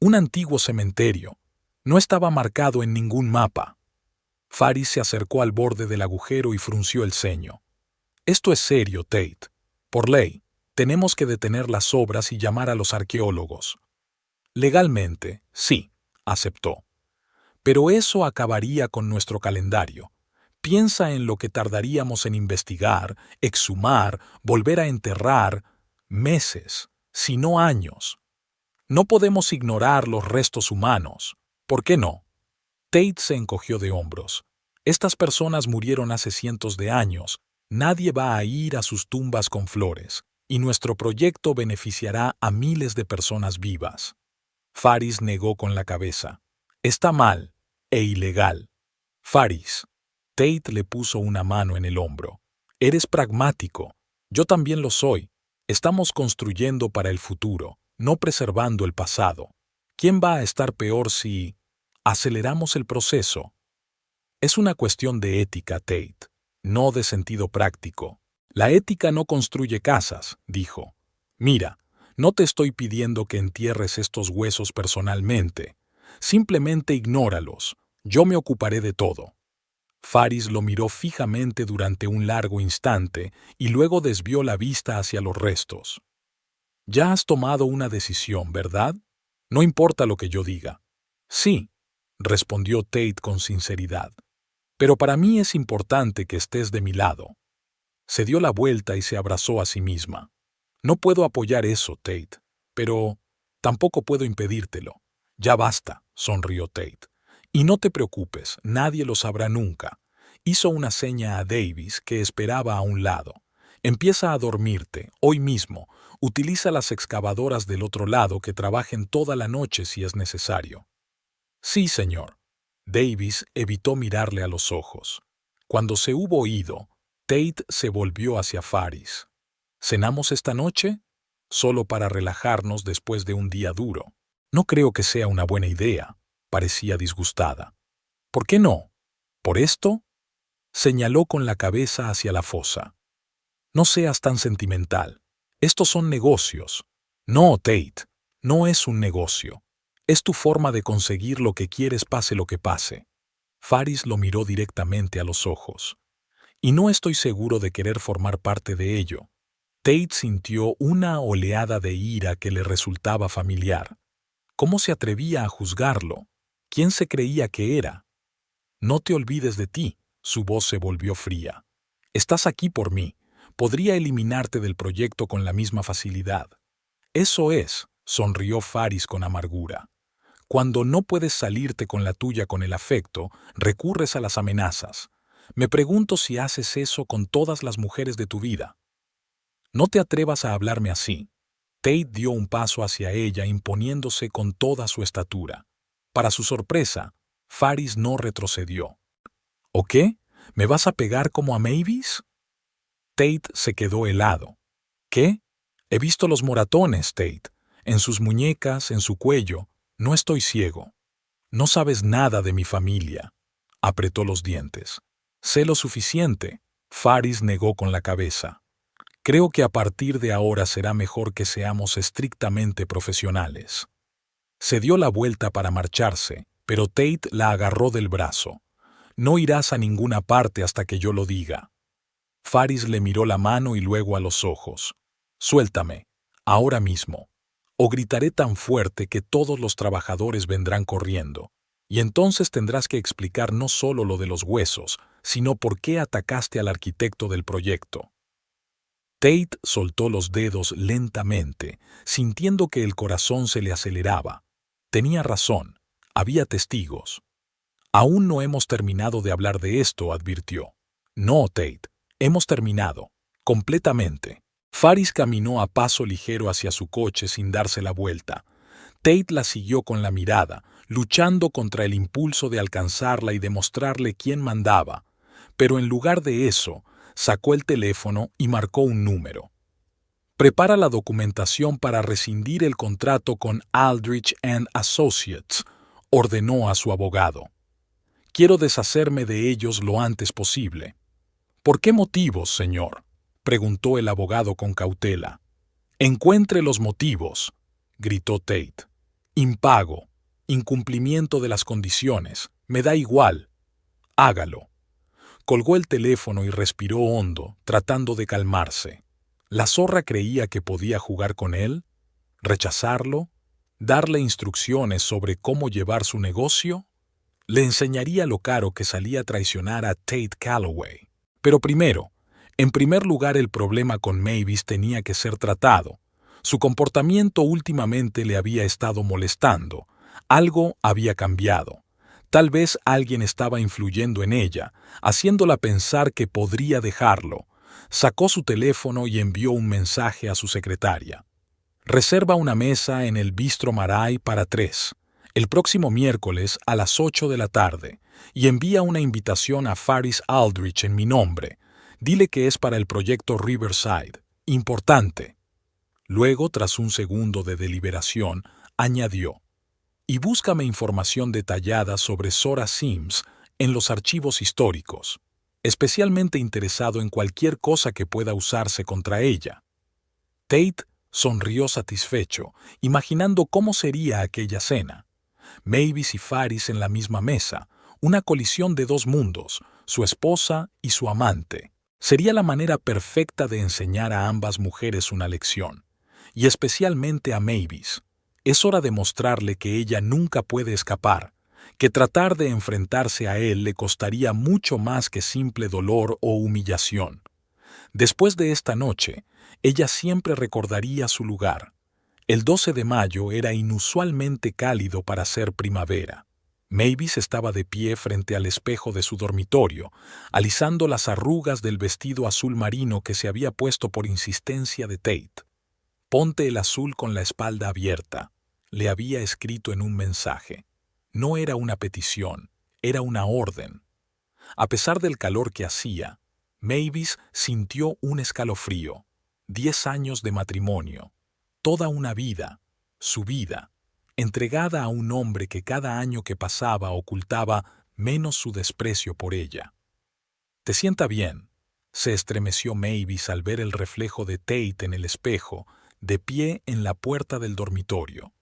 Un antiguo cementerio. No estaba marcado en ningún mapa. Faris se acercó al borde del agujero y frunció el ceño. «Esto es serio, Tate. Por ley, tenemos que detener las obras y llamar a los arqueólogos». «Legalmente, sí», aceptó. «Pero eso acabaría con nuestro calendario. Piensa en lo que tardaríamos en investigar, exhumar, volver a enterrar». meses, si no años. No podemos ignorar los restos humanos. ¿Por qué no? Tate se encogió de hombros. Estas personas murieron hace cientos de años. Nadie va a ir a sus tumbas con flores, y nuestro proyecto beneficiará a miles de personas vivas. Faris negó con la cabeza. Está mal e ilegal. Faris. Tate le puso una mano en el hombro. Eres pragmático. Yo también lo soy. Estamos construyendo para el futuro, no preservando el pasado. ¿Quién va a estar peor si aceleramos el proceso? Es una cuestión de ética, Tate, no de sentido práctico. La ética no construye casas, dijo. Mira, no te estoy pidiendo que entierres estos huesos personalmente. Simplemente ignóralos. Yo me ocuparé de todo. Faris lo miró fijamente durante un largo instante y luego desvió la vista hacia los restos. Ya has tomado una decisión, ¿verdad? No importa lo que yo diga. Sí, respondió Tate con sinceridad. Pero para mí es importante que estés de mi lado. Se dio la vuelta y se abrazó a sí misma. No puedo apoyar eso, Tate, pero tampoco puedo impedírtelo. Ya basta, sonrió Tate. Y no te preocupes, nadie lo sabrá nunca. Hizo una seña a Davis, que esperaba a un lado. Empieza a dormirte, hoy mismo. Utiliza las excavadoras del otro lado que trabajen toda la noche si es necesario. Sí, señor. Davis evitó mirarle a los ojos. Cuando se hubo ido, Tate se volvió hacia Faris. ¿Cenamos esta noche? Solo para relajarnos después de un día duro. No creo que sea una buena idea. Parecía disgustada. ¿Por qué no? ¿Por esto? Señaló con la cabeza hacia la fosa. No seas tan sentimental. Estos son negocios. No, Tate, no es un negocio. Es tu forma de conseguir lo que quieres pase lo que pase. Faris lo miró directamente a los ojos. Y no estoy seguro de querer formar parte de ello. Tate sintió una oleada de ira que le resultaba familiar. ¿Cómo se atrevía a juzgarlo? ¿Quién se creía que era? No te olvides de ti. Su voz se volvió fría. Estás aquí por mí. Podría eliminarte del proyecto con la misma facilidad. Eso es, sonrió Faris con amargura. Cuando no puedes salirte con la tuya con el afecto, recurres a las amenazas. Me pregunto si haces eso con todas las mujeres de tu vida. No te atrevas a hablarme así. Tate dio un paso hacia ella imponiéndose con toda su estatura. Para su sorpresa, Faris no retrocedió. ¿O qué? ¿Me vas a pegar como a Mavis? Tate se quedó helado. ¿Qué? He visto los moratones, Tate. En sus muñecas, en su cuello. No estoy ciego. No sabes nada de mi familia. Apretó los dientes. Sé lo suficiente. Faris negó con la cabeza. Creo que a partir de ahora será mejor que seamos estrictamente profesionales. Se dio la vuelta para marcharse, pero Tate la agarró del brazo. No irás a ninguna parte hasta que yo lo diga. Faris le miró la mano y luego a los ojos. Suéltame, ahora mismo. O gritaré tan fuerte que todos los trabajadores vendrán corriendo. Y entonces tendrás que explicar no solo lo de los huesos, sino por qué atacaste al arquitecto del proyecto. Tate soltó los dedos lentamente, sintiendo que el corazón se le aceleraba. Tenía razón, había testigos. Aún no hemos terminado de hablar de esto, advirtió. No, Tate, hemos terminado. Completamente. Faris caminó a paso ligero hacia su coche sin darse la vuelta. Tate la siguió con la mirada, luchando contra el impulso de alcanzarla y demostrarle quién mandaba. Pero en lugar de eso, sacó el teléfono y marcó un número. Prepara la documentación para rescindir el contrato con Aldrich & Associates, ordenó a su abogado. Quiero deshacerme de ellos lo antes posible. ¿Por qué motivos, señor?, preguntó el abogado con cautela. Encuentre los motivos, gritó Tate. Impago, incumplimiento de las condiciones, me da igual. Hágalo. Colgó el teléfono y respiró hondo, tratando de calmarse. ¿La zorra creía que podía jugar con él? ¿Rechazarlo? ¿Darle instrucciones sobre cómo llevar su negocio? Le enseñaría lo caro que salía traicionar a Tate Calloway. Pero primero, en primer lugar, el problema con Mavis tenía que ser tratado, Su comportamiento últimamente le había estado molestando. Algo había cambiado. Tal vez alguien estaba influyendo en ella, haciéndola pensar que podría dejarlo. Sacó su teléfono y envió un mensaje a su secretaria. Reserva una mesa en el Bistro Marai para 3, el próximo miércoles a las 8 de la tarde, y envía una invitación a Faris Aldrich en mi nombre. Dile que es para el proyecto Riverside. Importante. Luego, tras un segundo de deliberación, añadió: y búscame información detallada sobre Zora Sims en los archivos históricos, especialmente interesado en cualquier cosa que pueda usarse contra ella. Tate sonrió satisfecho, imaginando cómo sería aquella cena. Mavis y Faris en la misma mesa, una colisión de dos mundos, su esposa y su amante. Sería la manera perfecta de enseñar a ambas mujeres una lección, y especialmente a Mavis. Es hora de mostrarle que ella nunca puede escapar, que tratar de enfrentarse a él le costaría mucho más que simple dolor o humillación. Después de esta noche, ella siempre recordaría su lugar. El 12 de mayo era inusualmente cálido para ser primavera. Mavis estaba de pie frente al espejo de su dormitorio, alisando las arrugas del vestido azul marino que se había puesto por insistencia de Tate. «Ponte el azul con la espalda abierta», le había escrito en un mensaje. No era una petición, era una orden. A pesar del calor que hacía, Mavis sintió un escalofrío. 10 años de matrimonio, toda una vida, su vida, entregada a un hombre que cada año que pasaba ocultaba menos su desprecio por ella. «¿Te sienta bien?», se estremeció Mavis al ver el reflejo de Tate en el espejo, de pie en la puerta del dormitorio.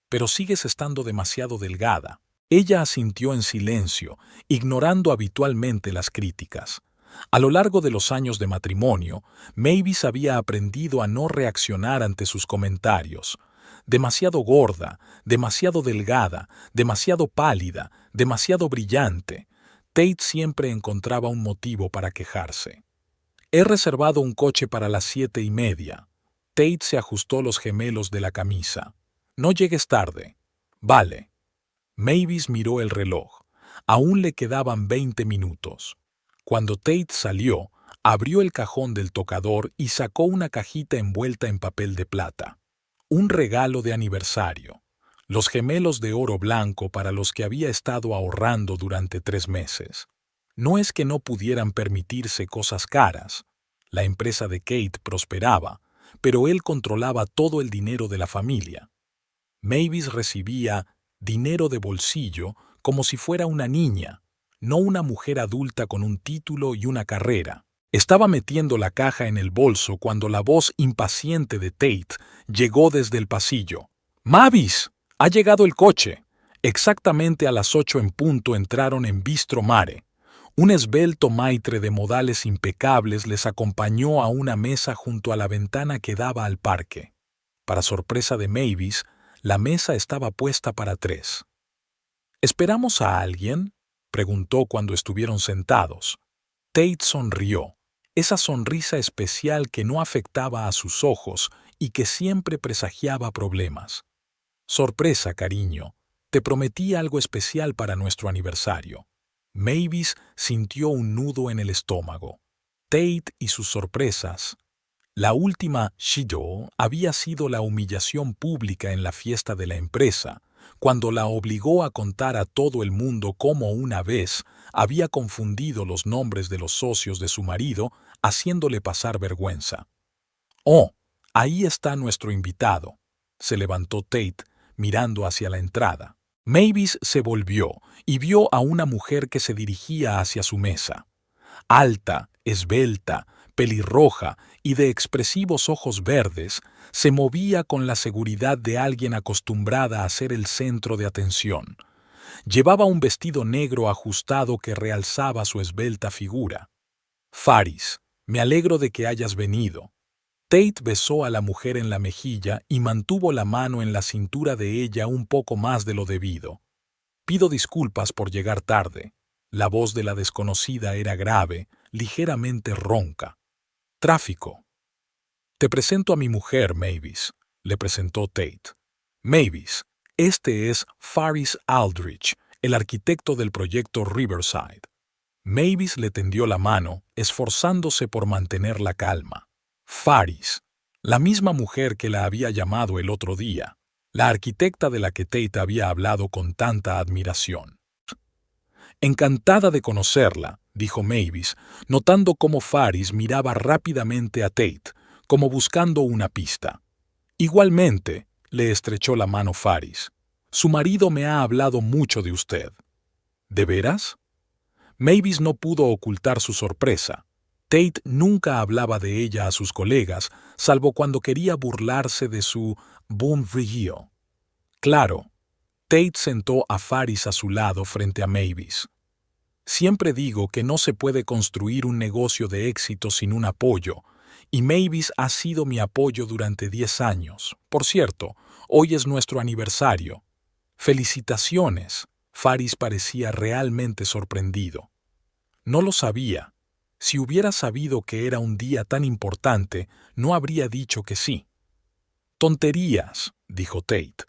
«Pero sigues estando demasiado delgada». Ella asintió en silencio, ignorando habitualmente las críticas. A lo largo de los años de matrimonio, Mavis había aprendido a no reaccionar ante sus comentarios. Demasiado gorda, demasiado delgada, demasiado pálida, demasiado brillante. Tate siempre encontraba un motivo para quejarse. «He reservado un coche para las 7:30. Tate se ajustó los gemelos de la camisa. «No llegues tarde». «Vale». Mavis miró el reloj. Aún le quedaban 20 minutos. Cuando Tate salió, abrió el cajón del tocador y sacó una cajita envuelta en papel de plata. Un regalo de aniversario. Los gemelos de oro blanco para los que había estado ahorrando durante 3 meses. No es que no pudieran permitirse cosas caras. La empresa de Kate prosperaba, pero él controlaba todo el dinero de la familia. Mavis recibía dinero de bolsillo como si fuera una niña, no una mujer adulta con un título y una carrera. Estaba metiendo la caja en el bolso cuando la voz impaciente de Tate llegó desde el pasillo. «Mavis, ha llegado el coche». Exactamente a las 8 en punto entraron en Bistro Mare. Un esbelto maitre de modales impecables les acompañó a una mesa junto a la ventana que daba al parque. Para sorpresa de Mavis, la mesa estaba puesta para 3. «¿Esperamos a alguien?», preguntó cuando estuvieron sentados. Tate sonrió, esa sonrisa especial que no afectaba a sus ojos y que siempre presagiaba problemas. «Sorpresa, cariño. Te prometí algo especial para nuestro aniversario». Mavis sintió un nudo en el estómago. Tate y sus sorpresas. La última Shido había sido la humillación pública en la fiesta de la empresa, cuando la obligó a contar a todo el mundo cómo una vez había confundido los nombres de los socios de su marido, haciéndole pasar vergüenza. «Oh, ahí está nuestro invitado», se levantó Tate, mirando hacia la entrada. Mavis se volvió y vio a una mujer que se dirigía hacia su mesa. Alta, esbelta, pelirroja y de expresivos ojos verdes, se movía con la seguridad de alguien acostumbrada a ser el centro de atención. Llevaba un vestido negro ajustado que realzaba su esbelta figura. «Faris, me alegro de que hayas venido». Tate besó a la mujer en la mejilla y mantuvo la mano en la cintura de ella un poco más de lo debido. «Pido disculpas por llegar tarde». La voz de la desconocida era grave, ligeramente ronca. «Tráfico». Te presento a mi mujer, Mavis, le presentó Tate. Mavis, este es Faris Aldrich, el arquitecto del proyecto Riverside. Mavis le tendió la mano, esforzándose por mantener la calma. Faris, la misma mujer que la había llamado el otro día, la arquitecta de la que Tate había hablado con tanta admiración. Encantada de conocerla, dijo Mavis, notando cómo Faris miraba rápidamente a Tate, como buscando una pista. Igualmente, le estrechó la mano Faris. Su marido me ha hablado mucho de usted. ¿De veras? Mavis no pudo ocultar su sorpresa. Tate nunca hablaba de ella a sus colegas, salvo cuando quería burlarse de su bon vieil. Claro, Tate sentó a Faris a su lado frente a Mavis. Siempre digo que no se puede construir un negocio de éxito sin un apoyo, y Mavis ha sido mi apoyo durante 10 años. Por cierto, hoy es nuestro aniversario. ¡Felicitaciones! Faris parecía realmente sorprendido. No lo sabía. Si hubiera sabido que era un día tan importante, no habría dicho que sí. Tonterías, dijo Tate.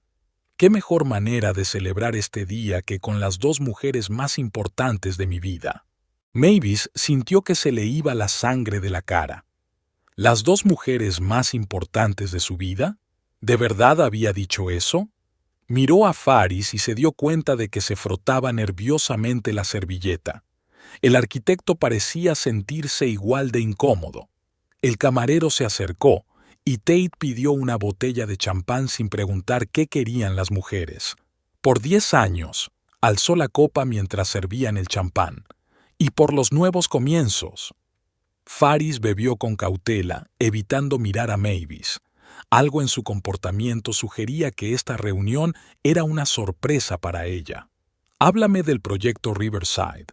¿Qué mejor manera de celebrar este día que con las dos mujeres más importantes de mi vida? Mavis sintió que se le iba la sangre de la cara. ¿Las dos mujeres más importantes de su vida? ¿De verdad había dicho eso? Miró a Faris y se dio cuenta de que se frotaba nerviosamente la servilleta. El arquitecto parecía sentirse igual de incómodo. El camarero se acercó y Tate pidió una botella de champán sin preguntar qué querían las mujeres. Por 10 años, alzó la copa mientras servían el champán. Y por los nuevos comienzos. Faris bebió con cautela, evitando mirar a Mavis. Algo en su comportamiento sugería que esta reunión era una sorpresa para ella. «Háblame del proyecto Riverside»,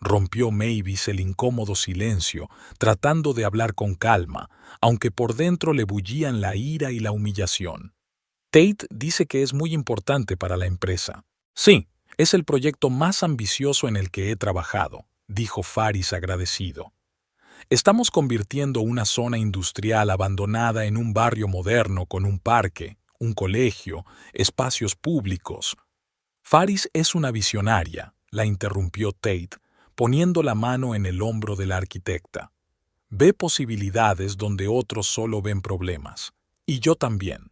rompió Mavis el incómodo silencio, tratando de hablar con calma, aunque por dentro le bullían la ira y la humillación. «Tate dice que es muy importante para la empresa». «Sí, es el proyecto más ambicioso en el que he trabajado», dijo Faris agradecido. Estamos convirtiendo una zona industrial abandonada en un barrio moderno con un parque, un colegio, espacios públicos. Faris es una visionaria, la interrumpió Tate, poniendo la mano en el hombro de la arquitecta. Ve posibilidades donde otros solo ven problemas. Y yo también.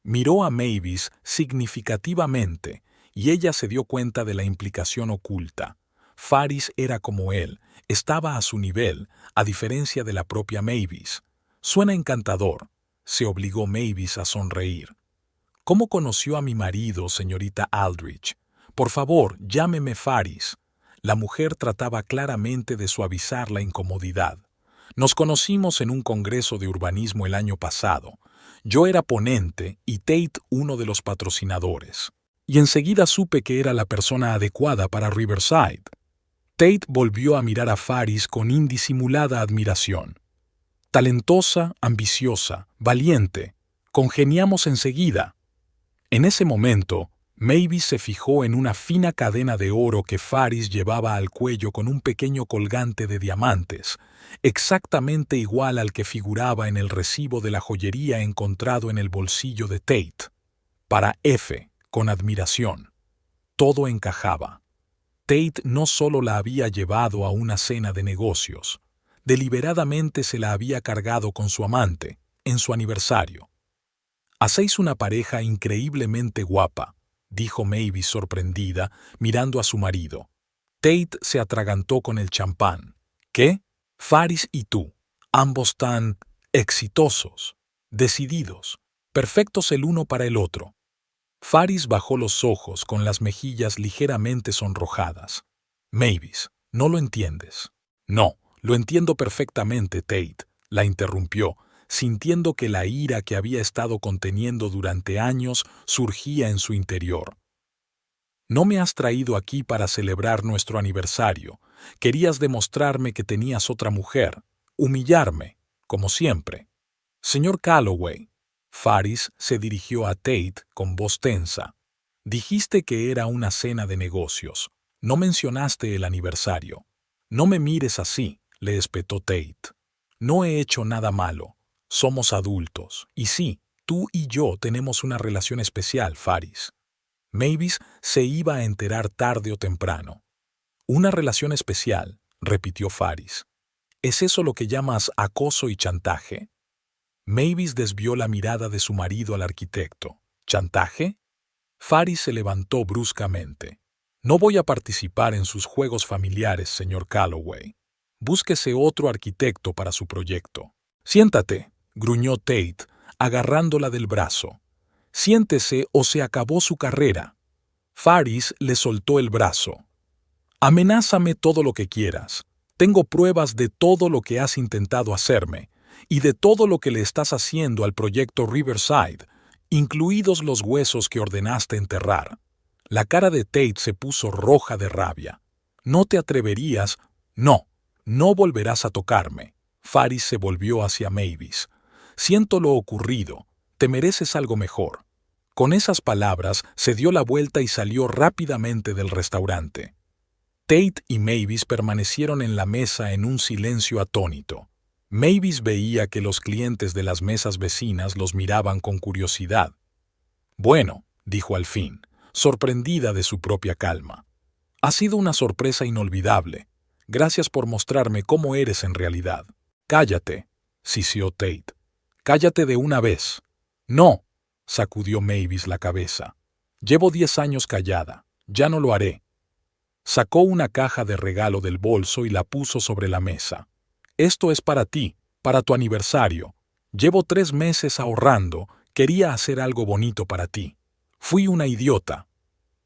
Miró a Mavis significativamente y ella se dio cuenta de la implicación oculta. Faris era como él, estaba a su nivel, a diferencia de la propia Mavis. Suena encantador, se obligó Mavis a sonreír. ¿Cómo conoció a mi marido, señorita Aldrich? Por favor, llámeme Faris. La mujer trataba claramente de suavizar la incomodidad. Nos conocimos en un congreso de urbanismo el año pasado. Yo era ponente y Tate uno de los patrocinadores. Y enseguida supe que era la persona adecuada para Riverside. Tate volvió a mirar a Faris con indisimulada admiración. Talentosa, ambiciosa, valiente. Congeniamos enseguida. En ese momento, Mavis se fijó en una fina cadena de oro que Faris llevaba al cuello con un pequeño colgante de diamantes, exactamente igual al que figuraba en el recibo de la joyería encontrado en el bolsillo de Tate. Para F, con admiración. Todo encajaba. Tate no solo la había llevado a una cena de negocios, deliberadamente se la había cargado con su amante, en su aniversario. «Hacéis una pareja increíblemente guapa», dijo Mavis sorprendida, mirando a su marido. Tate se atragantó con el champán. «¿Qué? Faris y tú, ambos tan exitosos, decididos, perfectos el uno para el otro». Faris bajó los ojos con las mejillas ligeramente sonrojadas. «Mavis, no lo entiendes». «No, lo entiendo perfectamente, Tate», la interrumpió, sintiendo que la ira que había estado conteniendo durante años surgía en su interior. «No me has traído aquí para celebrar nuestro aniversario. Querías demostrarme que tenías otra mujer, humillarme, como siempre». «Señor Calloway». Faris se dirigió a Tate con voz tensa. «Dijiste que era una cena de negocios. No mencionaste el aniversario». «No me mires así», le espetó Tate. «No he hecho nada malo. Somos adultos. Y sí, tú y yo tenemos una relación especial, Faris. Mavis se iba a enterar tarde o temprano. Una relación especial, repitió Faris. ¿Es eso lo que llamas acoso y chantaje? Mavis desvió la mirada de su marido al arquitecto. ¿Chantaje? Faris se levantó bruscamente. No voy a participar en sus juegos familiares, señor Calloway. Búsquese otro arquitecto para su proyecto. Siéntate, gruñó Tate, agarrándola del brazo. Siéntese o se acabó su carrera. Faris le soltó el brazo. Amenázame todo lo que quieras. Tengo pruebas de todo lo que has intentado hacerme y de todo lo que le estás haciendo al proyecto Riverside, incluidos los huesos que ordenaste enterrar. La cara de Tate se puso roja de rabia. No te atreverías. No, no volverás a tocarme. Faris se volvió hacia Mavis. Siento lo ocurrido. Te mereces algo mejor. Con esas palabras se dio la vuelta y salió rápidamente del restaurante. Tate y Mavis permanecieron en la mesa en un silencio atónito. Mavis veía que los clientes de las mesas vecinas los miraban con curiosidad. Bueno, dijo al fin, sorprendida de su propia calma. Ha sido una sorpresa inolvidable. Gracias por mostrarme cómo eres en realidad. Cállate, siseó Tate. Cállate de una vez. No, sacudió Mavis la cabeza. Llevo 10 años callada. Ya no lo haré. Sacó una caja de regalo del bolso y la puso sobre la mesa. Esto es para ti, para tu aniversario. Llevo 3 meses ahorrando. Quería hacer algo bonito para ti. Fui una idiota.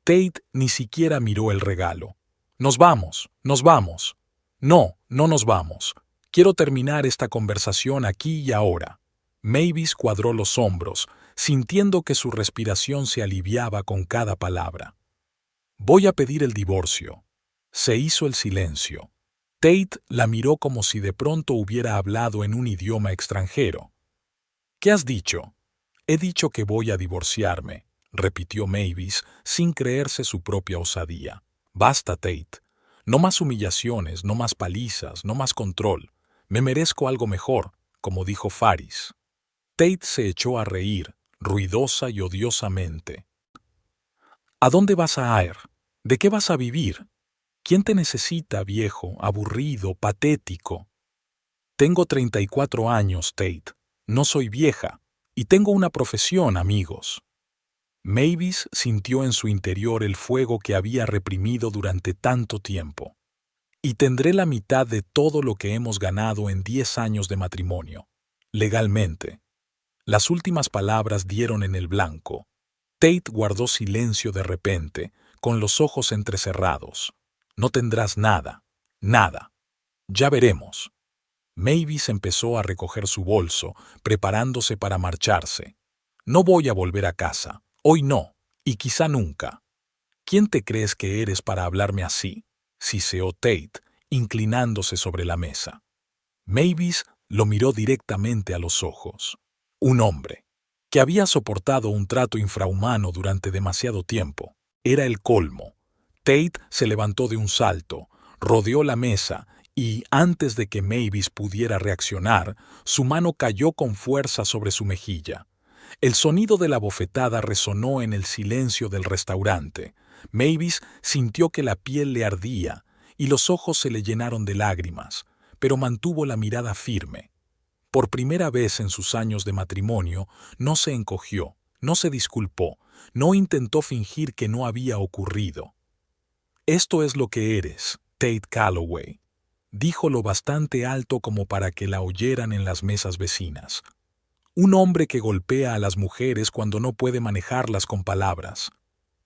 Tate ni siquiera miró el regalo. Nos vamos, nos vamos. No, no nos vamos. Quiero terminar esta conversación aquí y ahora. Mavis cuadró los hombros, sintiendo que su respiración se aliviaba con cada palabra. Voy a pedir el divorcio. Se hizo el silencio. Tate la miró como si de pronto hubiera hablado en un idioma extranjero. ¿Qué has dicho? He dicho que voy a divorciarme, repitió Mavis sin creerse su propia osadía. Basta, Tate. No más humillaciones, no más palizas, no más control. Me merezco algo mejor, como dijo Faris. Tate se echó a reír, ruidosa y odiosamente. ¿A dónde vas a ir? ¿De qué vas a vivir? ¿Quién te necesita, viejo, aburrido, patético? Tengo 34 años, Tate. No soy vieja. Y tengo una profesión, amigos. Mavis sintió en su interior el fuego que había reprimido durante tanto tiempo. Y tendré la mitad de todo lo que hemos ganado en 10 años de matrimonio. Legalmente. Las últimas palabras dieron en el blanco. Tate guardó silencio de repente, con los ojos entrecerrados. No tendrás nada, nada. Ya veremos. Mavis empezó a recoger su bolso, preparándose para marcharse. No voy a volver a casa. Hoy no, y quizá nunca. ¿Quién te crees que eres para hablarme así? Siseó Tate, inclinándose sobre la mesa. Mavis lo miró directamente a los ojos. Un hombre, que había soportado un trato infrahumano durante demasiado tiempo. Era el colmo. Tate se levantó de un salto, rodeó la mesa y, antes de que Mavis pudiera reaccionar, su mano cayó con fuerza sobre su mejilla. El sonido de la bofetada resonó en el silencio del restaurante. Mavis sintió que la piel le ardía y los ojos se le llenaron de lágrimas, pero mantuvo la mirada firme. Por primera vez en sus años de matrimonio, no se encogió, no se disculpó, no intentó fingir que no había ocurrido. Esto es lo que eres, Tate Calloway, dijo lo bastante alto como para que la oyeran en las mesas vecinas. Un hombre que golpea a las mujeres cuando no puede manejarlas con palabras.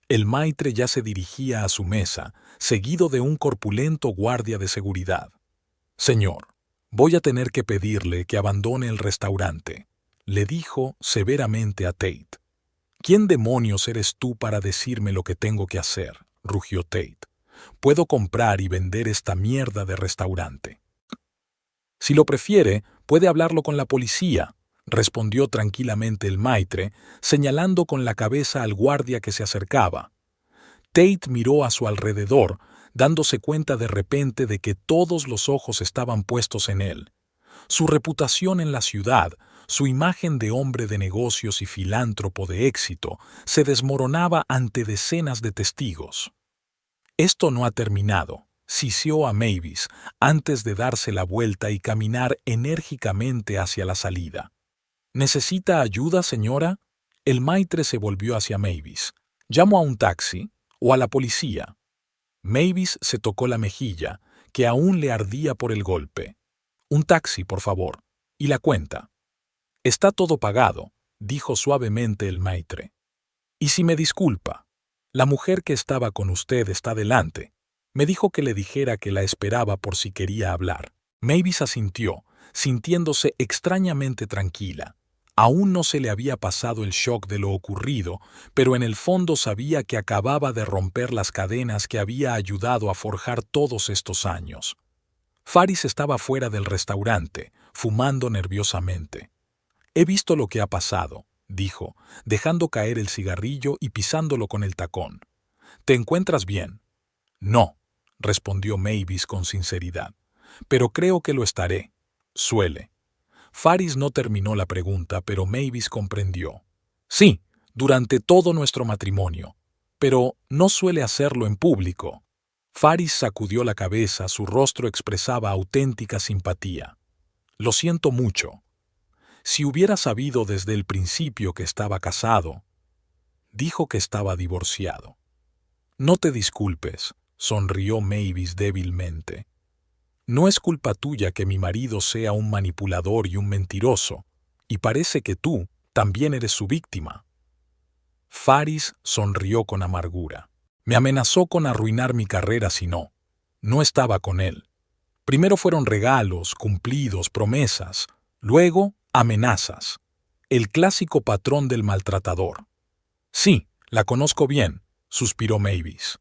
El maitre ya se dirigía a su mesa, seguido de un corpulento guardia de seguridad. Señor, voy a tener que pedirle que abandone el restaurante, le dijo severamente a Tate. ¿Quién demonios eres tú para decirme lo que tengo que hacer?, rugió Tate. Puedo comprar y vender esta mierda de restaurante. Si lo prefiere, puede hablarlo con la policía, respondió tranquilamente el maitre, señalando con la cabeza al guardia que se acercaba. Tate miró a su alrededor, dándose cuenta de repente de que todos los ojos estaban puestos en él. Su reputación en la ciudad, Su imagen de hombre de negocios y filántropo de éxito se desmoronaba ante decenas de testigos. Esto no ha terminado, siseó a Mavis antes de darse la vuelta y caminar enérgicamente hacia la salida. ¿Necesita ayuda, señora? El maitre se volvió hacia Mavis. ¿Llamo a un taxi o a la policía? Mavis se tocó la mejilla, que aún le ardía por el golpe. Un taxi, por favor. ¿Y la cuenta? Está todo pagado, dijo suavemente el maitre. ¿Y si me disculpa? La mujer que estaba con usted está delante. Me dijo que le dijera que la esperaba por si quería hablar. Mavis asintió, sintiéndose extrañamente tranquila. Aún no se le había pasado el shock de lo ocurrido, pero en el fondo sabía que acababa de romper las cadenas que había ayudado a forjar todos estos años. Faris estaba fuera del restaurante, fumando nerviosamente. «He visto lo que ha pasado», dijo, dejando caer el cigarrillo y pisándolo con el tacón. «¿Te encuentras bien?» «No», respondió Mavis con sinceridad, «pero creo que lo estaré. Suele». Faris no terminó la pregunta, pero Mavis comprendió. «Sí, durante todo nuestro matrimonio, pero no suele hacerlo en público». Faris sacudió la cabeza, su rostro expresaba auténtica simpatía. «Lo siento mucho. Si hubiera sabido desde el principio que estaba casado». Dijo que estaba divorciado. «No te disculpes», sonrió Mavis débilmente. «No es culpa tuya que mi marido sea un manipulador y un mentiroso, y parece que tú también eres su víctima». Faris sonrió con amargura. «Me amenazó con arruinar mi carrera si no. No estaba con él. Primero fueron regalos, cumplidos, promesas. Luego, amenazas. El clásico patrón del maltratador». «Sí, la conozco bien», suspiró Mavis.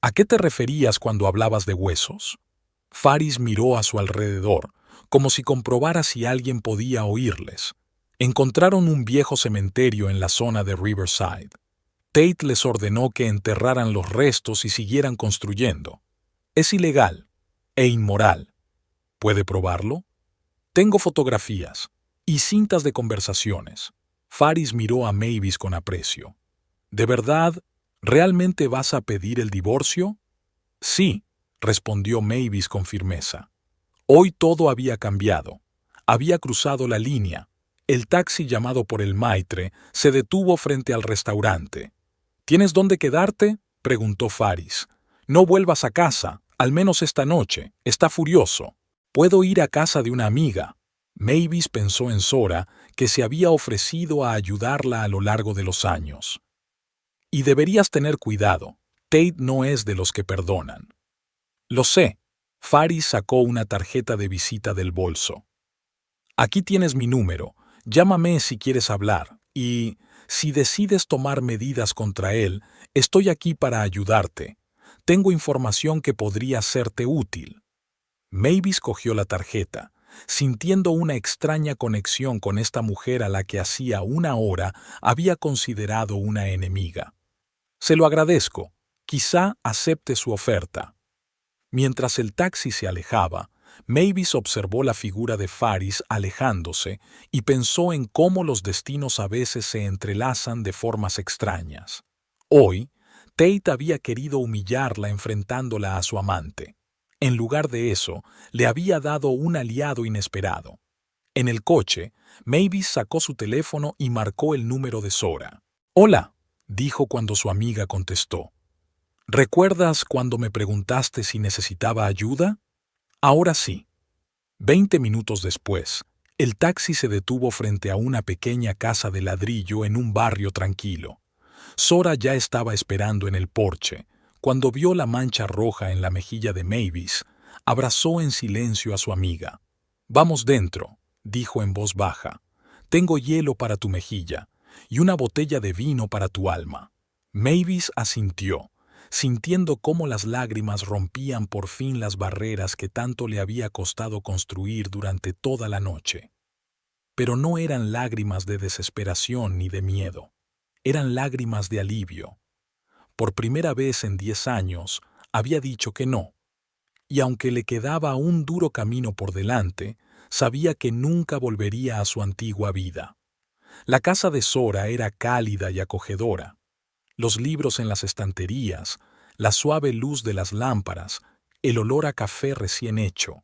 «¿A qué te referías cuando hablabas de huesos?» Faris miró a su alrededor, como si comprobara si alguien podía oírles. Encontraron un viejo cementerio en la zona de Riverside. Tate les ordenó que enterraran los restos y siguieran construyendo. Es ilegal e inmoral. ¿Puede probarlo? Tengo fotografías y cintas de conversaciones. Faris miró a Mavis con aprecio. ¿De verdad, realmente vas a pedir el divorcio? Sí, respondió Mavis con firmeza. Hoy todo había cambiado. Había cruzado la línea. El taxi llamado por el maitre se detuvo frente al restaurante. ¿Tienes dónde quedarte?, preguntó Faris. No vuelvas a casa, al menos esta noche. Está furioso. Puedo ir a casa de una amiga. Mavis pensó en Zora, que se había ofrecido a ayudarla a lo largo de los años. Y deberías tener cuidado. Tate no es de los que perdonan. Lo sé. Faris sacó una tarjeta de visita del bolso. Aquí tienes mi número. Llámame si quieres hablar. Y, si decides tomar medidas contra él, estoy aquí para ayudarte. Tengo información que podría serte útil. Mavis cogió la tarjeta, sintiendo una extraña conexión con esta mujer a la que hacía una hora había considerado una enemiga. Se lo agradezco. Quizá acepte su oferta. Mientras el taxi se alejaba, Mavis observó la figura de Faris alejándose y pensó en cómo los destinos a veces se entrelazan de formas extrañas. Hoy, Tate había querido humillarla enfrentándola a su amante. En lugar de eso, le había dado un aliado inesperado. En el coche, Mavis sacó su teléfono y marcó el número de Zora. «Hola», dijo cuando su amiga contestó. «¿Recuerdas cuando me preguntaste si necesitaba ayuda? Ahora sí». 20 minutos después, el taxi se detuvo frente a una pequeña casa de ladrillo en un barrio tranquilo. Zora ya estaba esperando en el porche. Cuando vio la mancha roja en la mejilla de Mavis, abrazó en silencio a su amiga. «Vamos dentro», dijo en voz baja. «Tengo hielo para tu mejilla y una botella de vino para tu alma». Mavis asintió, sintiendo cómo las lágrimas rompían por fin las barreras que tanto le había costado construir durante toda la noche. Pero no eran lágrimas de desesperación ni de miedo. Eran lágrimas de alivio. Por primera vez en 10 años, había dicho que no. Y aunque le quedaba un duro camino por delante, sabía que nunca volvería a su antigua vida. La casa de Sora era cálida y acogedora. Los libros en las estanterías, la suave luz de las lámparas, el olor a café recién hecho.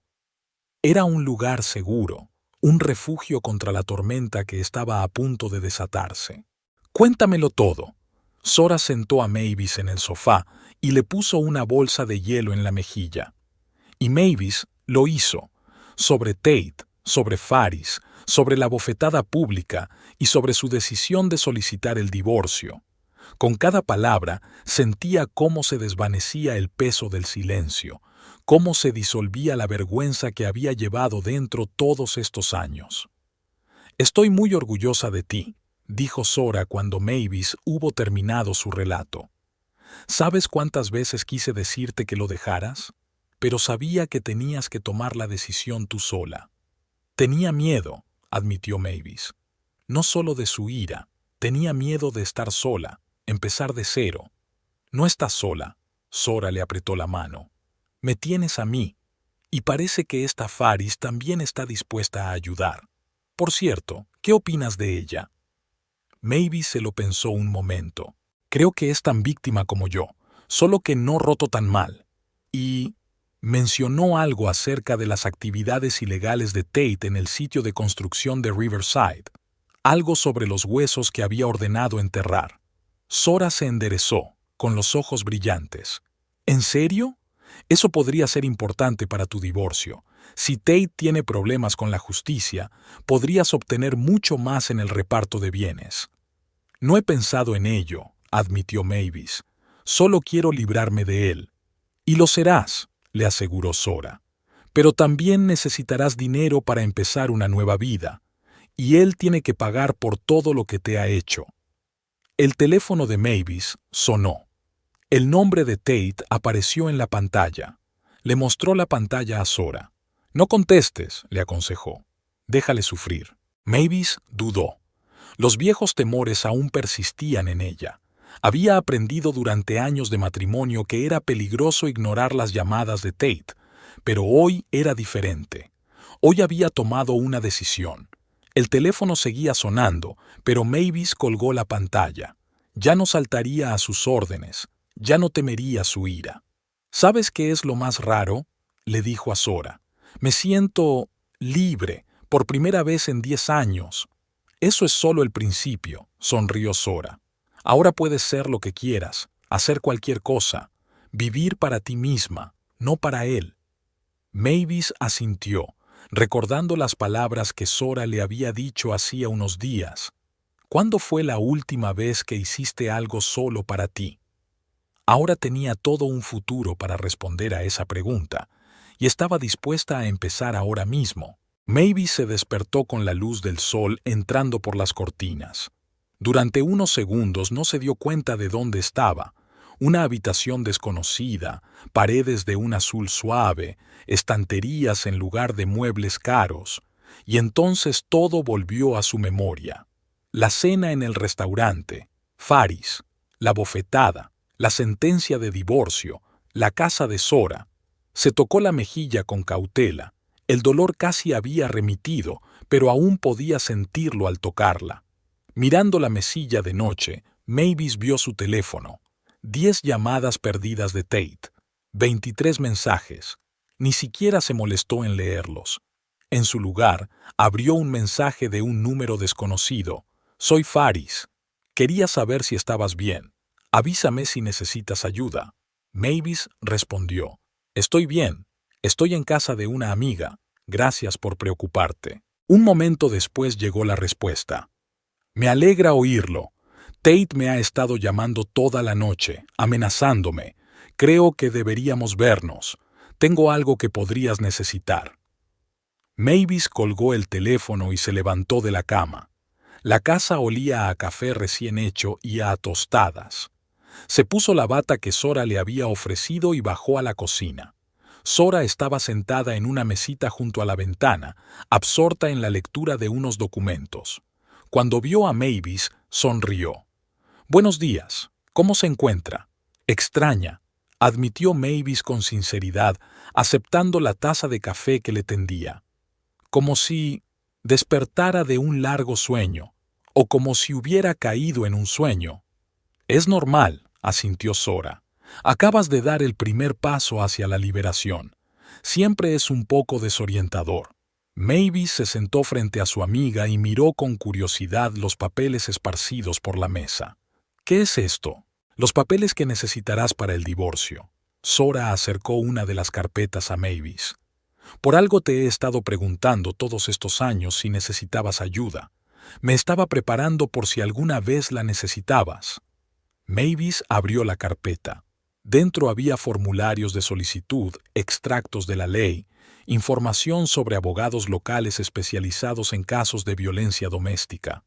Era un lugar seguro, un refugio contra la tormenta que estaba a punto de desatarse. «Cuéntamelo todo». Sora sentó a Mavis en el sofá y le puso una bolsa de hielo en la mejilla. Y Mavis lo hizo, sobre Tate, sobre Faris, sobre la bofetada pública y sobre su decisión de solicitar el divorcio. Con cada palabra sentía cómo se desvanecía el peso del silencio, cómo se disolvía la vergüenza que había llevado dentro todos estos años. «Estoy muy orgullosa de ti», dijo Sora cuando Mavis hubo terminado su relato. «¿Sabes cuántas veces quise decirte que lo dejaras? Pero sabía que tenías que tomar la decisión tú sola». «Tenía miedo», admitió Mavis. «No solo de su ira, tenía miedo de estar sola, empezar de cero». «No estás sola», Sora le apretó la mano. «Me tienes a mí. Y parece que esta Faris también está dispuesta a ayudar. Por cierto, ¿qué opinas de ella?» Mavis se lo pensó un momento. «Creo que es tan víctima como yo, solo que no roto tan mal». Y mencionó algo acerca de las actividades ilegales de Tate en el sitio de construcción de Riverside, algo sobre los huesos que había ordenado enterrar. Sora se enderezó, con los ojos brillantes. «¿En serio? Eso podría ser importante para tu divorcio. Si Tate tiene problemas con la justicia, podrías obtener mucho más en el reparto de bienes». «No he pensado en ello», admitió Mavis. «Solo quiero librarme de él». «Y lo serás», le aseguró Sora. «Pero también necesitarás dinero para empezar una nueva vida, y él tiene que pagar por todo lo que te ha hecho». El teléfono de Mavis sonó. El nombre de Tate apareció en la pantalla. Le mostró la pantalla a Sora. «No contestes», le aconsejó. «Déjale sufrir». Mavis dudó. Los viejos temores aún persistían en ella. Había aprendido durante años de matrimonio que era peligroso ignorar las llamadas de Tate, pero hoy era diferente. Hoy había tomado una decisión. El teléfono seguía sonando, pero Mavis colgó la pantalla. Ya no saltaría a sus órdenes, ya no temería su ira. «¿Sabes qué es lo más raro?», le dijo a Sora. «Me siento libre, por primera vez en 10 años». «Eso es solo el principio», sonrió Sora. «Ahora puedes ser lo que quieras, hacer cualquier cosa, vivir para ti misma, no para él». Mavis asintió, recordando las palabras que Sora le había dicho hacía unos días. «¿Cuándo fue la última vez que hiciste algo solo para ti?». Ahora tenía todo un futuro para responder a esa pregunta, y estaba dispuesta a empezar ahora mismo. Mavis se despertó con la luz del sol entrando por las cortinas. Durante unos segundos no se dio cuenta de dónde estaba. Una habitación desconocida, paredes de un azul suave, estanterías en lugar de muebles caros. Y entonces todo volvió a su memoria. La cena en el restaurante, Faris, la bofetada, la sentencia de divorcio, la casa de Sora. Se tocó la mejilla con cautela. El dolor casi había remitido, pero aún podía sentirlo al tocarla. Mirando la mesilla de noche, Mavis vio su teléfono. 10 llamadas perdidas de Tate. 23 mensajes. Ni siquiera se molestó en leerlos. En su lugar, abrió un mensaje de un número desconocido. «Soy Faris. Quería saber si estabas bien. Avísame si necesitas ayuda». Mavis respondió. «Estoy bien. Estoy en casa de una amiga. Gracias por preocuparte». Un momento después llegó la respuesta. «Me alegra oírlo. Tate me ha estado llamando toda la noche, amenazándome. Creo que deberíamos vernos. Tengo algo que podrías necesitar». Mavis colgó el teléfono y se levantó de la cama. La casa olía a café recién hecho y a tostadas. Se puso la bata que Sora le había ofrecido y bajó a la cocina. Sora estaba sentada en una mesita junto a la ventana, absorta en la lectura de unos documentos. Cuando vio a Mavis, sonrió. «Buenos días. ¿Cómo se encuentra?» «Extraña», admitió Mavis con sinceridad, aceptando la taza de café que le tendía. como si despertara de un largo sueño, o como si hubiera caído en un sueño. Es normal, asintió Sora. Acabas de dar el primer paso hacia la liberación. Siempre es un poco desorientador. Mavis se sentó frente a su amiga y miró con curiosidad los papeles esparcidos por la mesa. ¿Qué es esto? Los papeles que necesitarás para el divorcio. Sora acercó una de las carpetas a Mavis. Por algo te he estado preguntando todos estos años si necesitabas ayuda. Me estaba preparando por si alguna vez la necesitabas. Mavis abrió la carpeta. Dentro había formularios de solicitud, extractos de la ley, información sobre abogados locales especializados en casos de violencia doméstica.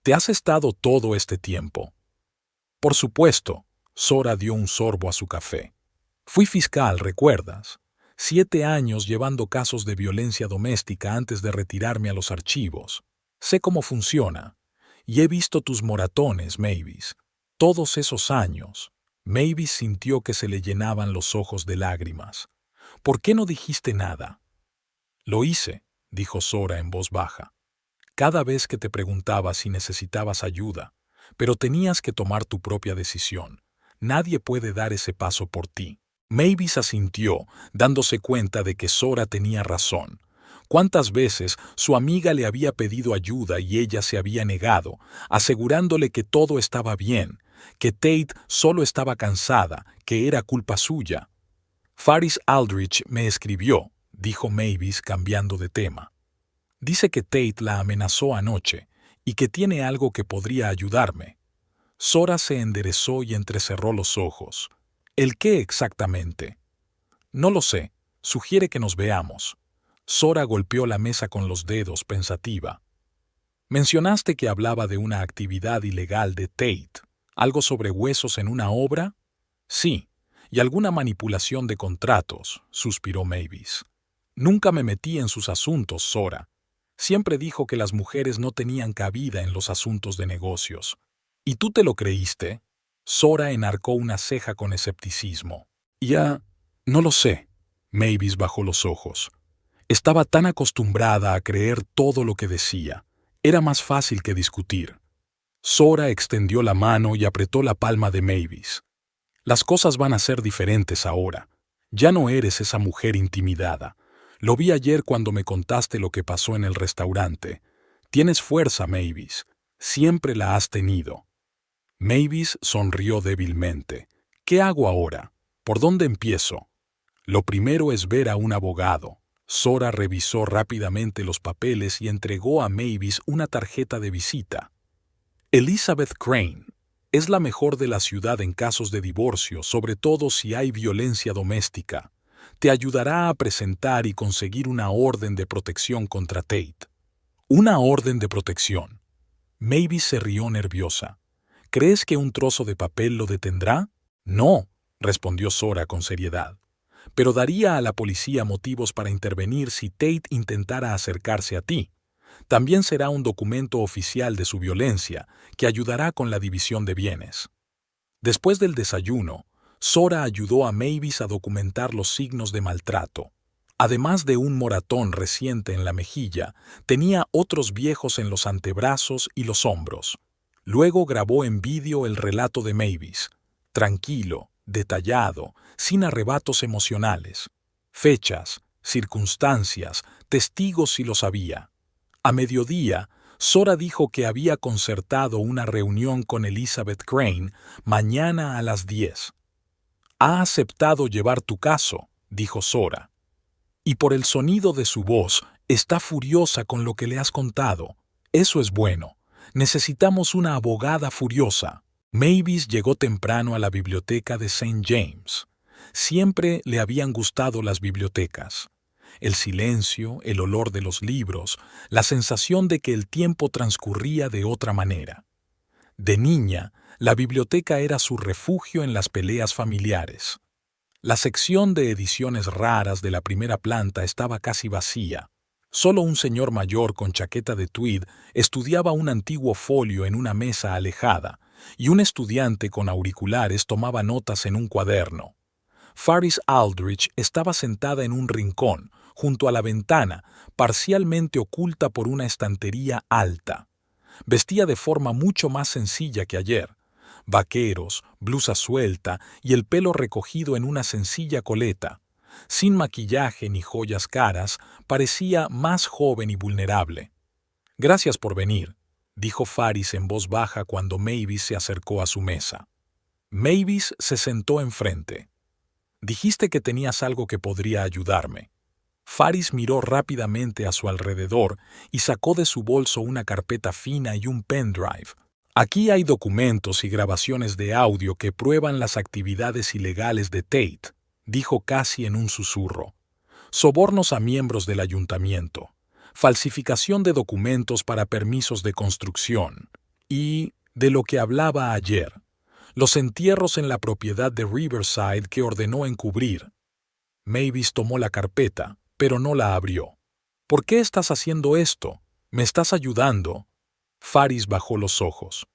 ¿Te has estado todo este tiempo? Por supuesto, Sora dio un sorbo a su café. Fui fiscal, ¿recuerdas? 7 años llevando casos de violencia doméstica antes de retirarme a los archivos. Sé cómo funciona. Y he visto tus moratones, Mavis. Todos esos años. Mavis sintió que se le llenaban los ojos de lágrimas. ¿Por qué no dijiste nada? Lo hice, dijo Sora en voz baja. Cada vez que te preguntaba si necesitabas ayuda, pero tenías que tomar tu propia decisión. Nadie puede dar ese paso por ti. Mavis asintió, dándose cuenta de que Sora tenía razón. ¿Cuántas veces su amiga le había pedido ayuda y ella se había negado, asegurándole que todo estaba bien, que Tate solo estaba cansada, que era culpa suya? Faris Aldrich me escribió, dijo Mavis cambiando de tema. Dice que Tate la amenazó anoche y que tiene algo que podría ayudarme. Sora se enderezó y entrecerró los ojos. ¿El qué exactamente? No lo sé. Sugiere que nos veamos. Sora golpeó la mesa con los dedos, pensativa. ¿Mencionaste que hablaba de una actividad ilegal de Tate? ¿Algo sobre huesos en una obra? Sí, y alguna manipulación de contratos, suspiró Mavis. Nunca me metí en sus asuntos, Sora. Siempre dijo que las mujeres no tenían cabida en los asuntos de negocios. ¿Y tú te lo creíste? Sora enarcó una ceja con escepticismo. Ya, no lo sé. Mavis bajó los ojos. Estaba tan acostumbrada a creer todo lo que decía. Era más fácil que discutir. Sora extendió la mano y apretó la palma de Mavis. Las cosas van a ser diferentes ahora. Ya no eres esa mujer intimidada. Lo vi ayer cuando me contaste lo que pasó en el restaurante. Tienes fuerza, Mavis. Siempre la has tenido. Mavis sonrió débilmente. ¿Qué hago ahora? ¿Por dónde empiezo? Lo primero es ver a un abogado. Sora revisó rápidamente los papeles y entregó a Mavis una tarjeta de visita. Elizabeth Crane. Es la mejor de la ciudad en casos de divorcio, sobre todo si hay violencia doméstica. Te ayudará a presentar y conseguir una orden de protección contra Tate. ¿Una orden de protección? Mavis se rió nerviosa. ¿Crees que un trozo de papel lo detendrá? No, respondió Sora con seriedad. Pero daría a la policía motivos para intervenir si Tate intentara acercarse a ti. También será un documento oficial de su violencia que ayudará con la división de bienes. Después del desayuno, Sora ayudó a Mavis a documentar los signos de maltrato. Además de un moratón reciente en la mejilla, tenía otros viejos en los antebrazos y los hombros. Luego grabó en vídeo el relato de Mavis, tranquilo, detallado, sin arrebatos emocionales. Fechas, circunstancias, testigos si los había. A mediodía, Sora dijo que había concertado una reunión con Elizabeth Crane mañana a las 10. Ha aceptado llevar tu caso, dijo Sora. Y por el sonido de su voz, está furiosa con lo que le has contado. Eso es bueno. Necesitamos una abogada furiosa. Mavis llegó temprano a la biblioteca de St. James. Siempre le habían gustado las bibliotecas. El silencio, el olor de los libros, la sensación de que el tiempo transcurría de otra manera. De niña, la biblioteca era su refugio en las peleas familiares. La sección de ediciones raras de la primera planta estaba casi vacía. Solo un señor mayor con chaqueta de tweed estudiaba un antiguo folio en una mesa alejada, y un estudiante con auriculares tomaba notas en un cuaderno. Faris Aldrich estaba sentada en un rincón, junto a la ventana, parcialmente oculta por una estantería alta. Vestía de forma mucho más sencilla que ayer. Vaqueros, blusa suelta y el pelo recogido en una sencilla coleta. Sin maquillaje ni joyas caras, parecía más joven y vulnerable. «Gracias por venir», dijo Faris en voz baja cuando Mavis se acercó a su mesa. Mavis se sentó enfrente. «Dijiste que tenías algo que podría ayudarme». Faris miró rápidamente a su alrededor y sacó de su bolso una carpeta fina y un pendrive. «Aquí hay documentos y grabaciones de audio que prueban las actividades ilegales de Tate», dijo casi en un susurro. «Sobornos a miembros del ayuntamiento, falsificación de documentos para permisos de construcción y, de lo que hablaba ayer, los entierros en la propiedad de Riverside que ordenó encubrir». Mavis tomó la carpeta, pero no la abrió. «¿Por qué estás haciendo esto? ¿Me estás ayudando?» Faris bajó los ojos.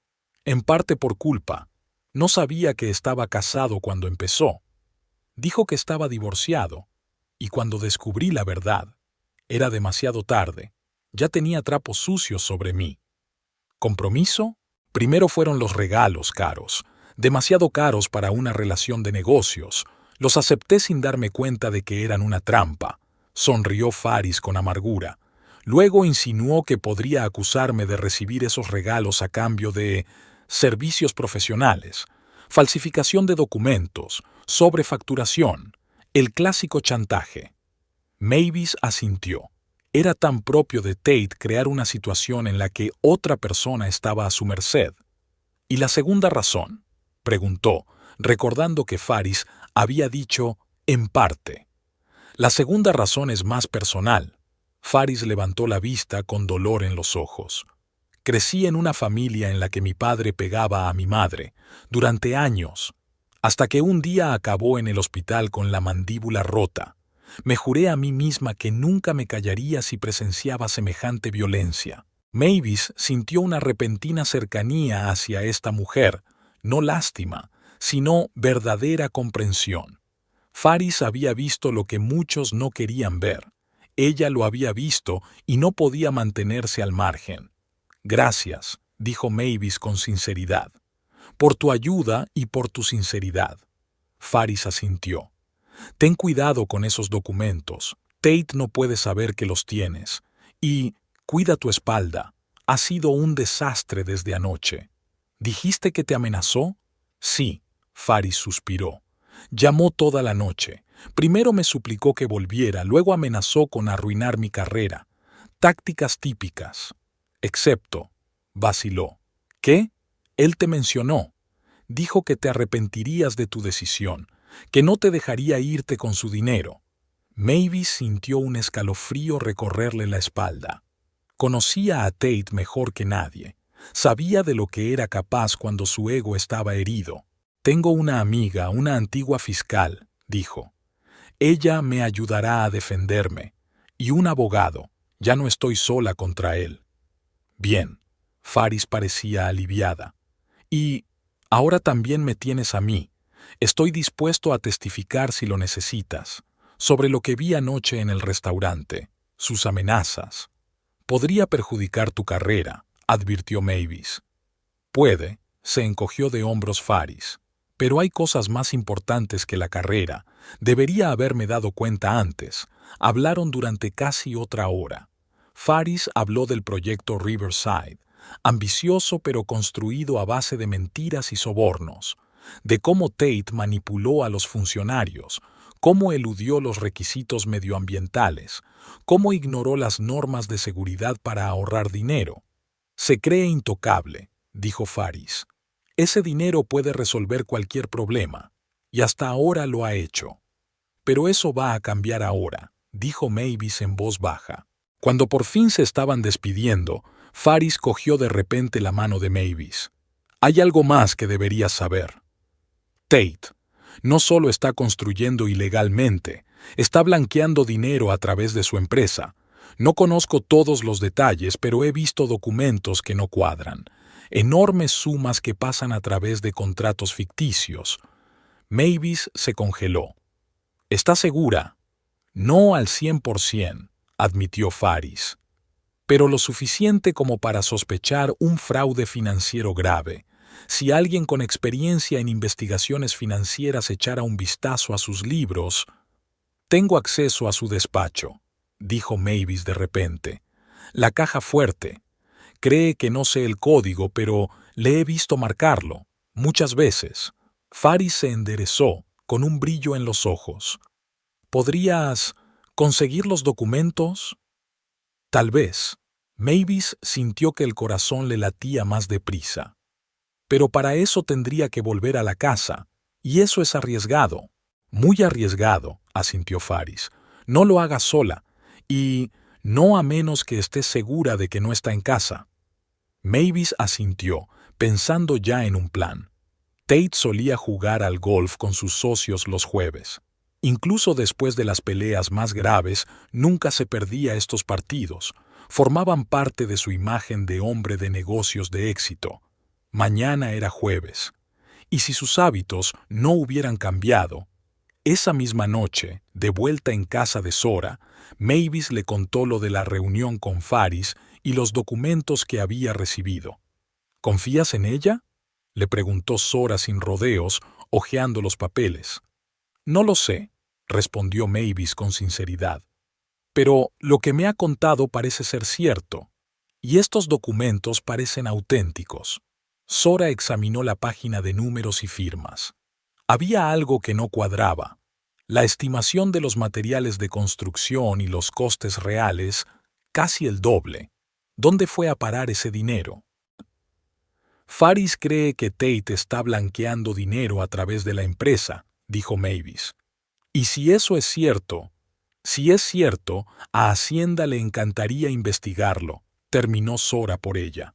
«En parte por culpa. No sabía que estaba casado cuando empezó. Dijo que estaba divorciado. Y cuando descubrí la verdad, era demasiado tarde. Ya tenía trapos sucios sobre mí». ¿Compromiso? Primero fueron los regalos caros. Demasiado caros para una relación de negocios. Los acepté sin darme cuenta de que eran una trampa. Sonrió Faris con amargura. Luego insinuó que podría acusarme de recibir esos regalos a cambio de servicios profesionales, falsificación de documentos, sobrefacturación, el clásico chantaje. Mavis asintió. Era tan propio de Tate crear una situación en la que otra persona estaba a su merced. «¿Y la segunda razón?», preguntó, recordando que Faris había dicho «en parte». «La segunda razón es más personal». Faris levantó la vista con dolor en los ojos. «Crecí en una familia en la que mi padre pegaba a mi madre, durante años, hasta que un día acabó en el hospital con la mandíbula rota. Me juré a mí misma que nunca me callaría si presenciaba semejante violencia». Mavis sintió una repentina cercanía hacia esta mujer, no lástima, sino verdadera comprensión. Faris había visto lo que muchos no querían ver. Ella lo había visto y no podía mantenerse al margen. «Gracias», dijo Mavis con sinceridad. «Por tu ayuda y por tu sinceridad». Faris asintió. «Ten cuidado con esos documentos. Tate no puede saber que los tienes. Y cuida tu espalda. Ha sido un desastre desde anoche». «¿Dijiste que te amenazó?» «Sí», Faris suspiró. «Llamó toda la noche. Primero me suplicó que volviera, luego amenazó con arruinar mi carrera. Tácticas típicas. Excepto», vaciló. «¿Qué? Él te mencionó. Dijo que te arrepentirías de tu decisión, que no te dejaría irte con su dinero». Mavis sintió un escalofrío recorrerle la espalda. Conocía a Tate mejor que nadie. Sabía de lo que era capaz cuando su ego estaba herido. «Tengo una amiga, una antigua fiscal», dijo. «Ella me ayudará a defenderme. Y un abogado. Ya no estoy sola contra él». «Bien». Faris parecía aliviada. «Y ahora también me tienes a mí. Estoy dispuesto a testificar si lo necesitas, sobre lo que vi anoche en el restaurante, sus amenazas. Podría perjudicar tu carrera», advirtió Mavis. «Puede», se encogió de hombros Faris. «Pero hay cosas más importantes que la carrera. Debería haberme dado cuenta antes». Hablaron durante casi otra hora. Faris habló del proyecto Riverside, ambicioso pero construido a base de mentiras y sobornos, de cómo Tate manipuló a los funcionarios, cómo eludió los requisitos medioambientales, cómo ignoró las normas de seguridad para ahorrar dinero. «Se cree intocable», dijo Faris. «Ese dinero puede resolver cualquier problema, y hasta ahora lo ha hecho». «Pero eso va a cambiar ahora», dijo Mavis en voz baja. Cuando por fin se estaban despidiendo, Faris cogió de repente la mano de Mavis. «Hay algo más que deberías saber. Tate no solo está construyendo ilegalmente, está blanqueando dinero a través de su empresa. No conozco todos los detalles, pero he visto documentos que no cuadran. Enormes sumas que pasan a través de contratos ficticios». Mavis se congeló. «¿Estás segura?». No al 100%, admitió Faris, pero lo suficiente como para sospechar un fraude financiero grave. Si alguien con experiencia en investigaciones financieras echara un vistazo a sus libros... Tengo acceso a su despacho, dijo Mavis de repente. La caja fuerte. Cree que no sé el código, pero le he visto marcarlo, muchas veces. Faris se enderezó, con un brillo en los ojos. ¿Podrías conseguir los documentos? Tal vez. Mavis sintió que el corazón le latía más deprisa. Pero para eso tendría que volver a la casa, y eso es arriesgado. Muy arriesgado, asintió Faris. No lo hagas sola, y no a menos que estés segura de que no está en casa. Mavis asintió, pensando ya en un plan. Tate solía jugar al golf con sus socios los jueves. Incluso después de las peleas más graves, nunca se perdía estos partidos. Formaban parte de su imagen de hombre de negocios de éxito. Mañana era jueves. Y si sus hábitos no hubieran cambiado, esa misma noche, de vuelta en casa de Zora, Mavis le contó lo de la reunión con Faris y los documentos que había recibido. ¿Confías en ella?, le preguntó Zora sin rodeos, hojeando los papeles. No lo sé, respondió Mavis con sinceridad. Pero lo que me ha contado parece ser cierto, y estos documentos parecen auténticos. Zora examinó la página de números y firmas. Había algo que no cuadraba. La estimación de los materiales de construcción y los costes reales, casi el doble. ¿Dónde fue a parar ese dinero? Faris cree que Tate está blanqueando dinero a través de la empresa, dijo Mavis. Y si eso es cierto, a Hacienda le encantaría investigarlo, terminó Zora por ella.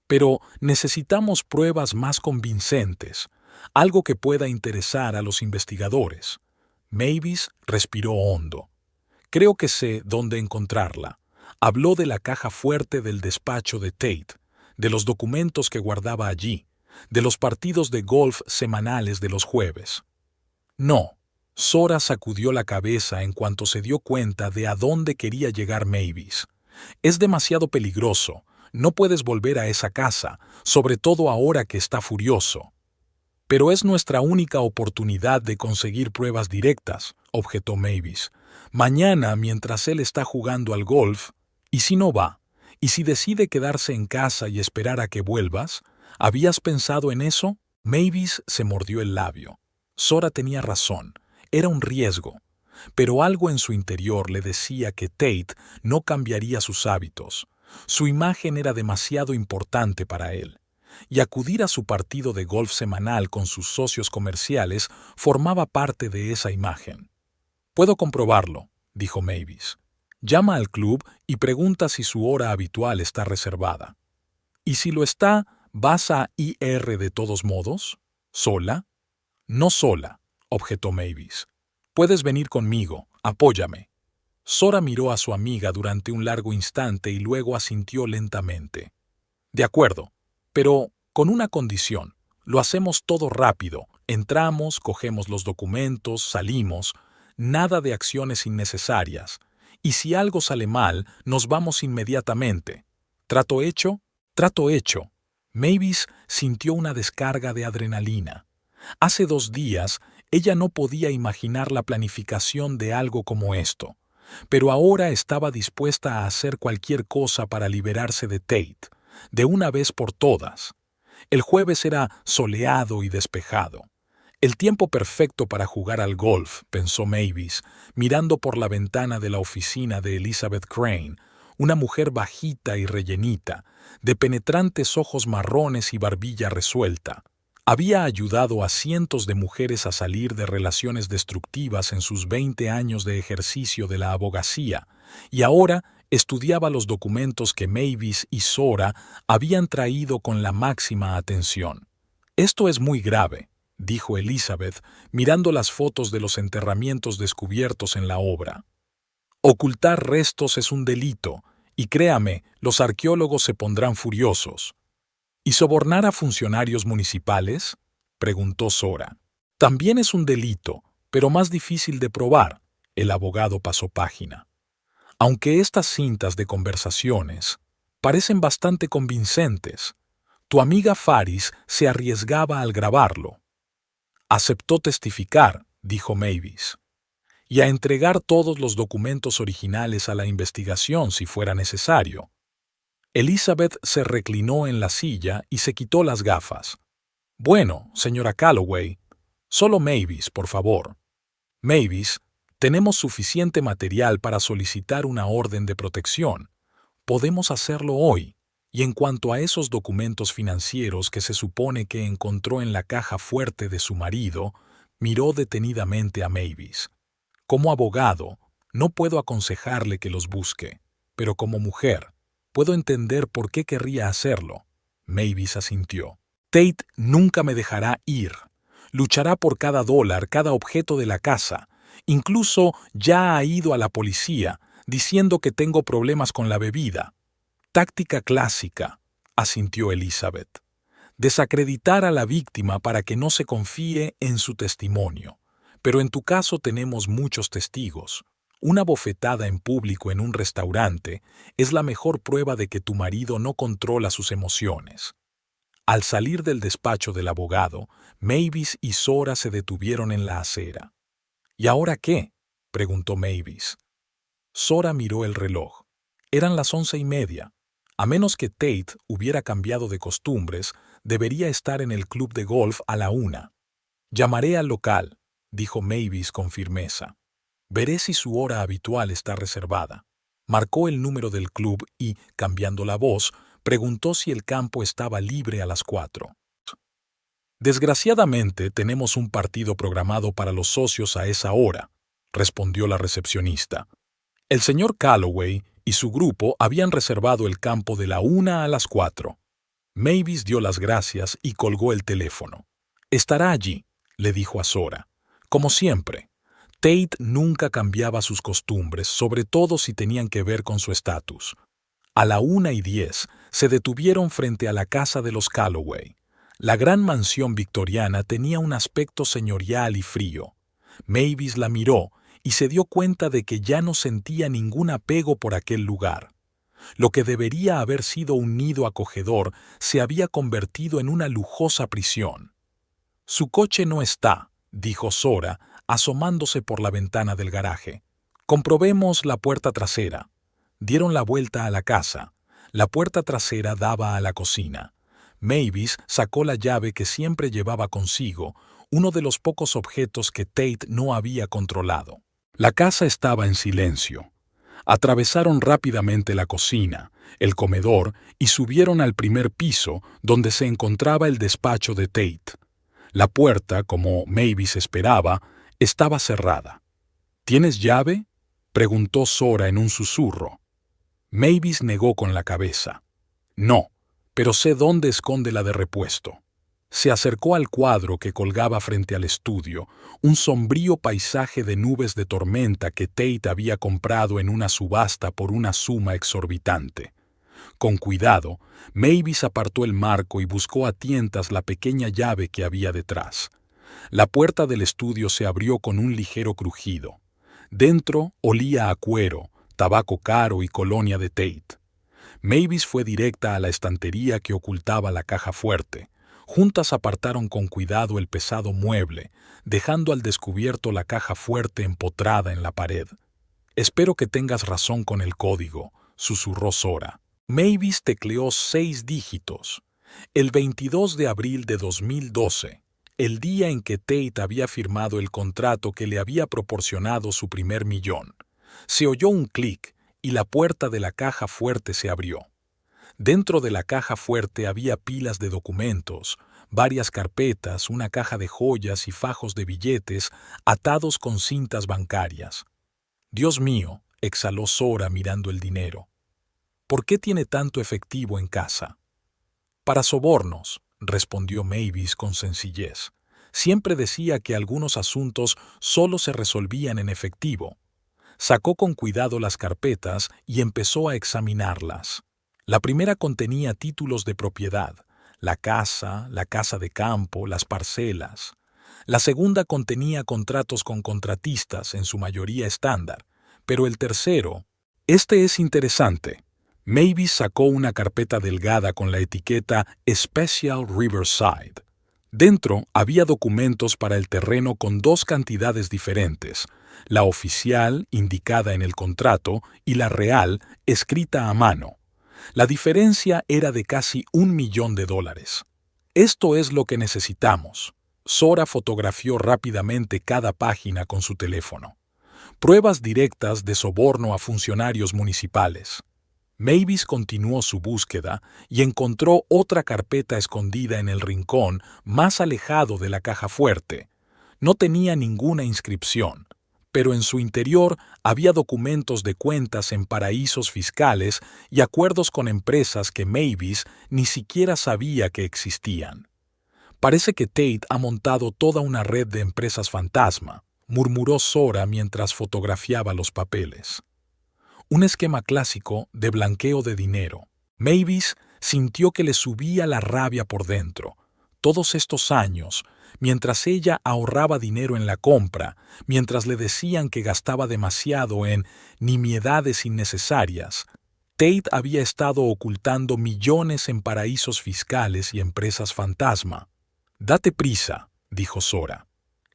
Pero necesitamos pruebas más convincentes, algo que pueda interesar a los investigadores. Mavis respiró hondo. Creo que sé dónde encontrarla. Habló de la caja fuerte del despacho de Tate, de los documentos que guardaba allí, de los partidos de golf semanales de los jueves. No. Zora sacudió la cabeza en cuanto se dio cuenta de a dónde quería llegar Mavis. Es demasiado peligroso. No puedes volver a esa casa, sobre todo ahora que está furioso. Pero es nuestra única oportunidad de conseguir pruebas directas, objetó Mavis. Mañana, mientras él está jugando al golf, ¿y si no va? ¿Y si decide quedarse en casa y esperar a que vuelvas? ¿Habías pensado en eso? Mavis se mordió el labio. Zora tenía razón. Era un riesgo. Pero algo en su interior le decía que Tate no cambiaría sus hábitos. Su imagen era demasiado importante para él. Y acudir a su partido de golf semanal con sus socios comerciales formaba parte de esa imagen. «Puedo comprobarlo», dijo Mavis. «Llama al club y pregunta si su hora habitual está reservada». «¿Y si lo está, vas a ir de todos modos? ¿Sola?» «No sola», objetó Mavis. «Puedes venir conmigo, apóyame». Zora miró a su amiga durante un largo instante y luego asintió lentamente. «De acuerdo, pero con una condición. Lo hacemos todo rápido. Entramos, cogemos los documentos, salimos. Nada de acciones innecesarias. Y si algo sale mal, nos vamos inmediatamente. ¿Trato hecho? Trato hecho». Mavis sintió una descarga de adrenalina. Hace 2 días, ella no podía imaginar la planificación de algo como esto. Pero ahora estaba dispuesta a hacer cualquier cosa para liberarse de Tate, de una vez por todas. El jueves era soleado y despejado. El tiempo perfecto para jugar al golf, pensó Mavis, mirando por la ventana de la oficina de Elizabeth Crane, una mujer bajita y rellenita, de penetrantes ojos marrones y barbilla resuelta. Había ayudado a cientos de mujeres a salir de relaciones destructivas en sus 20 años de ejercicio de la abogacía, y ahora estudiaba los documentos que Mavis y Zora habían traído con la máxima atención. «Esto es muy grave», dijo Elizabeth, mirando las fotos de los enterramientos descubiertos en la obra. «Ocultar restos es un delito, y créame, los arqueólogos se pondrán furiosos». «¿Y sobornar a funcionarios municipales?», preguntó Zora. «También es un delito, pero más difícil de probar», El abogado pasó página. Aunque estas cintas de conversaciones parecen bastante convincentes, tu amiga Faris se arriesgaba al grabarlo. Aceptó testificar, dijo Mavis, y a entregar todos los documentos originales a la investigación si fuera necesario. Elizabeth se reclinó en la silla y se quitó las gafas. Bueno, señora Calloway, solo Mavis, por favor. Mavis, tenemos suficiente material para solicitar una orden de protección. Podemos hacerlo hoy. Y en cuanto a esos documentos financieros que se supone que encontró en la caja fuerte de su marido, miró detenidamente a Mavis. Como abogado, no puedo aconsejarle que los busque, pero como mujer, puedo entender por qué querría hacerlo. Mavis asintió. Tate nunca me dejará ir. Luchará por cada dólar, cada objeto de la casa. Incluso ya ha ido a la policía, diciendo que tengo problemas con la bebida. Táctica clásica, asintió Elizabeth. Desacreditar a la víctima para que no se confíe en su testimonio. Pero en tu caso tenemos muchos testigos. Una bofetada en público en un restaurante es la mejor prueba de que tu marido no controla sus emociones. Al salir del despacho del abogado, Mavis y Zora se detuvieron en la acera. ¿Y ahora qué?, preguntó Mavis. Zora miró el reloj. Eran las 11:30. A menos que Tate hubiera cambiado de costumbres, debería estar en el club de golf a la 1. Llamaré al local, dijo Mavis con firmeza. Veré si su hora habitual está reservada. Marcó el número del club y, cambiando la voz, preguntó si el campo estaba libre a las 4. Desgraciadamente, tenemos un partido programado para los socios a esa hora, respondió la recepcionista. El señor Calloway y su grupo habían reservado el campo de la 1 a las 4. Mavis dio las gracias y colgó el teléfono. Estará allí, le dijo a Zora. Como siempre, Tate nunca cambiaba sus costumbres, sobre todo si tenían que ver con su estatus. A la 1:10 se detuvieron frente a la casa de los Calloway. La gran mansión victoriana tenía un aspecto señorial y frío. Mavis la miró y se dio cuenta de que ya no sentía ningún apego por aquel lugar. Lo que debería haber sido un nido acogedor se había convertido en una lujosa prisión. Su coche no está, dijo Zora, asomándose por la ventana del garaje. Comprobemos la puerta trasera. Dieron la vuelta a la casa. La puerta trasera daba a la cocina. Mavis sacó la llave que siempre llevaba consigo, uno de los pocos objetos que Tate no había controlado. La casa estaba en silencio. Atravesaron rápidamente la cocina, el comedor y subieron al primer piso, donde se encontraba el despacho de Tate. La puerta, como Mavis esperaba, estaba cerrada. ¿Tienes llave?, preguntó Zora en un susurro. Mavis negó con la cabeza. No, pero sé dónde esconde la de repuesto. Se acercó al cuadro que colgaba frente al estudio, un sombrío paisaje de nubes de tormenta que Tate había comprado en una subasta por una suma exorbitante. Con cuidado, Mavis apartó el marco y buscó a tientas la pequeña llave que había detrás. La puerta del estudio se abrió con un ligero crujido. Dentro olía a cuero, tabaco caro y colonia de Tate. Mavis fue directa a la estantería que ocultaba la caja fuerte. Juntas apartaron con cuidado el pesado mueble, dejando al descubierto la caja fuerte empotrada en la pared. «Espero que tengas razón con el código», susurró Zora. Mavis tecleó 6 dígitos. El 22 de abril de 2012, el día en que Tate había firmado el contrato que le había proporcionado su primer millón. Se oyó un clic y la puerta de la caja fuerte se abrió. Dentro de la caja fuerte había pilas de documentos, varias carpetas, una caja de joyas y fajos de billetes atados con cintas bancarias. «Dios mío», exhaló Zora mirando el dinero. «¿Por qué tiene tanto efectivo en casa?» «Para sobornos», respondió Mavis con sencillez. «Siempre decía que algunos asuntos solo se resolvían en efectivo». Sacó con cuidado las carpetas y empezó a examinarlas. La primera contenía títulos de propiedad, la casa de campo, las parcelas. La segunda contenía contratos con contratistas, en su mayoría estándar, pero el tercero, este es interesante. Mavis sacó una carpeta delgada con la etiqueta Special Riverside. Dentro había documentos para el terreno con dos cantidades diferentes, la oficial, indicada en el contrato, y la real, escrita a mano. La diferencia era de casi $1.000.000. Esto es lo que necesitamos. Zora fotografió rápidamente cada página con su teléfono. Pruebas directas de soborno a funcionarios municipales. Mavis continuó su búsqueda y encontró otra carpeta escondida en el rincón más alejado de la caja fuerte. No tenía ninguna inscripción, pero en su interior había documentos de cuentas en paraísos fiscales y acuerdos con empresas que Mavis ni siquiera sabía que existían. Parece que Tate ha montado toda una red de empresas fantasma, murmuró Zora mientras fotografiaba los papeles. Un esquema clásico de blanqueo de dinero. Mavis sintió que le subía la rabia por dentro. Todos estos años, mientras ella ahorraba dinero en la compra, mientras le decían que gastaba demasiado en nimiedades innecesarias, Tate había estado ocultando millones en paraísos fiscales y empresas fantasma. «Date prisa», dijo Zora.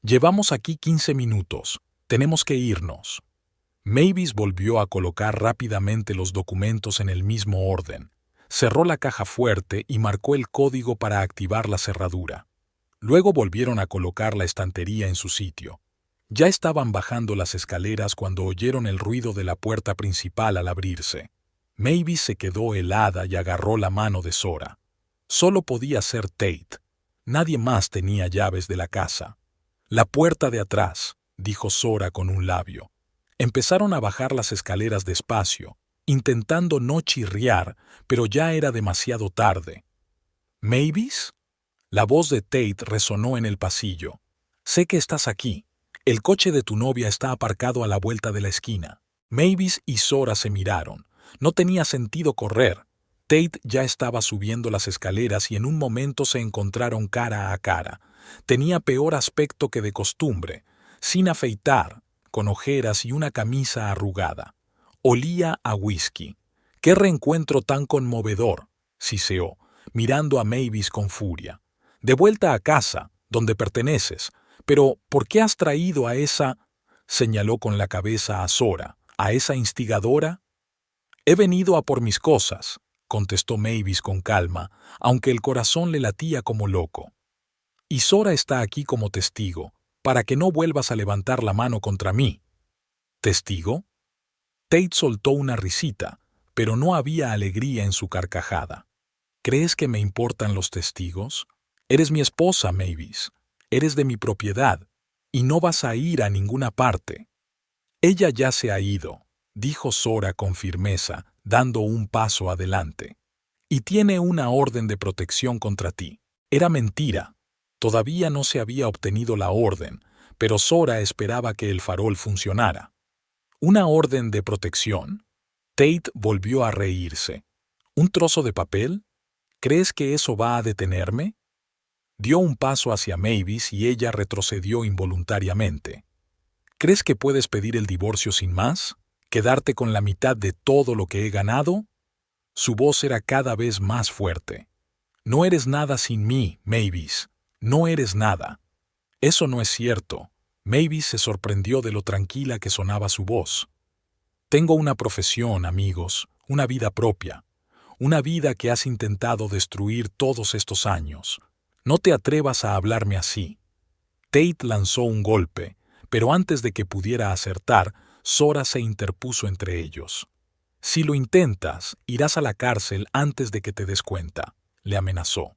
«Llevamos aquí 15 minutos. Tenemos que irnos». Mavis volvió a colocar rápidamente los documentos en el mismo orden. Cerró la caja fuerte y marcó el código para activar la cerradura. Luego volvieron a colocar la estantería en su sitio. Ya estaban bajando las escaleras cuando oyeron el ruido de la puerta principal al abrirse. Mavis se quedó helada y agarró la mano de Zora. Solo podía ser Tate. Nadie más tenía llaves de la casa. «La puerta de atrás», dijo Zora con un labio. Empezaron a bajar las escaleras despacio, intentando no chirriar, pero ya era demasiado tarde. «¿Mavis?» La voz de Tate resonó en el pasillo. «Sé que estás aquí. El coche de tu novia está aparcado a la vuelta de la esquina». Mavis y Zora se miraron. No tenía sentido correr. Tate ya estaba subiendo las escaleras y en un momento se encontraron cara a cara. Tenía peor aspecto que de costumbre, sin afeitar, con ojeras y una camisa arrugada. Olía a whisky. «¡Qué reencuentro tan conmovedor!», siseó, mirando a Mavis con furia. «De vuelta a casa, donde perteneces. Pero, ¿por qué has traído a esa...?» señaló con la cabeza a Zora. «¿A esa instigadora?» «He venido a por mis cosas», contestó Mavis con calma, aunque el corazón le latía como loco. «Y Zora está aquí como testigo, para que no vuelvas a levantar la mano contra mí». «¿Testigo?» Tate soltó una risita, pero no había alegría en su carcajada. «¿Crees que me importan los testigos? Eres mi esposa, Mavis. Eres de mi propiedad, y no vas a ir a ninguna parte». «Ella ya se ha ido», dijo Zora con firmeza, dando un paso adelante. «Y tiene una orden de protección contra ti». Era mentira. Todavía no se había obtenido la orden, pero Zora esperaba que el farol funcionara. ¿Una orden de protección? Tate volvió a reírse. ¿Un trozo de papel? ¿Crees que eso va a detenerme? Dio un paso hacia Mavis y ella retrocedió involuntariamente. ¿Crees que puedes pedir el divorcio sin más? ¿Quedarte con la mitad de todo lo que he ganado? Su voz era cada vez más fuerte. No eres nada sin mí, Mavis. No eres nada. Eso no es cierto. Mavis se sorprendió de lo tranquila que sonaba su voz. Tengo una profesión, amigos, una vida propia. Una vida que has intentado destruir todos estos años. No te atrevas a hablarme así. Tate lanzó un golpe, pero antes de que pudiera acertar, Zora se interpuso entre ellos. Si lo intentas, irás a la cárcel antes de que te des cuenta, le amenazó.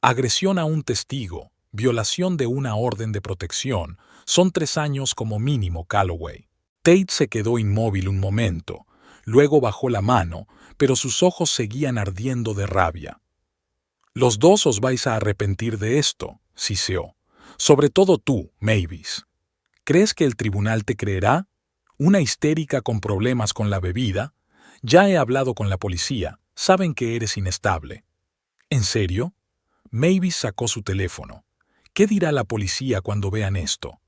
Agresión a un testigo, violación de una orden de protección, son 3 años como mínimo, Calloway. Tate se quedó inmóvil un momento, luego bajó la mano, pero sus ojos seguían ardiendo de rabia. Los dos os vais a arrepentir de esto, siseó. Sobre todo tú, Mavis. ¿Crees que el tribunal te creerá? Una histérica con problemas con la bebida. Ya he hablado con la policía, saben que eres inestable. ¿En serio? Mavis sacó su teléfono. ¿Qué dirá la policía cuando vean esto?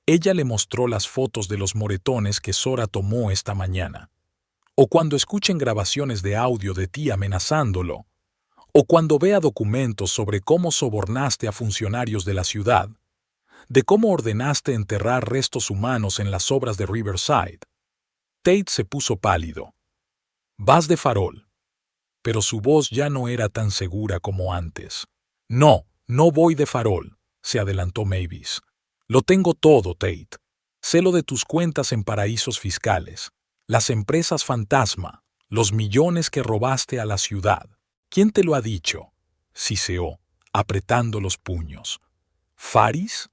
Ella le mostró las fotos de los moretones que Sora tomó esta mañana. O cuando escuchen grabaciones de audio de ti amenazándolo. O cuando vea documentos sobre cómo sobornaste a funcionarios de la ciudad. De cómo ordenaste enterrar restos humanos en las obras de Riverside. Tate se puso pálido. Vas de farol. Pero su voz ya no era tan segura como antes. No, no voy de farol, se adelantó Mavis. Lo tengo todo, Tate. Sé lo de tus cuentas en paraísos fiscales, las empresas fantasma, los millones que robaste a la ciudad. ¿Quién te lo ha dicho? Siseó, apretando los puños. ¿Faris?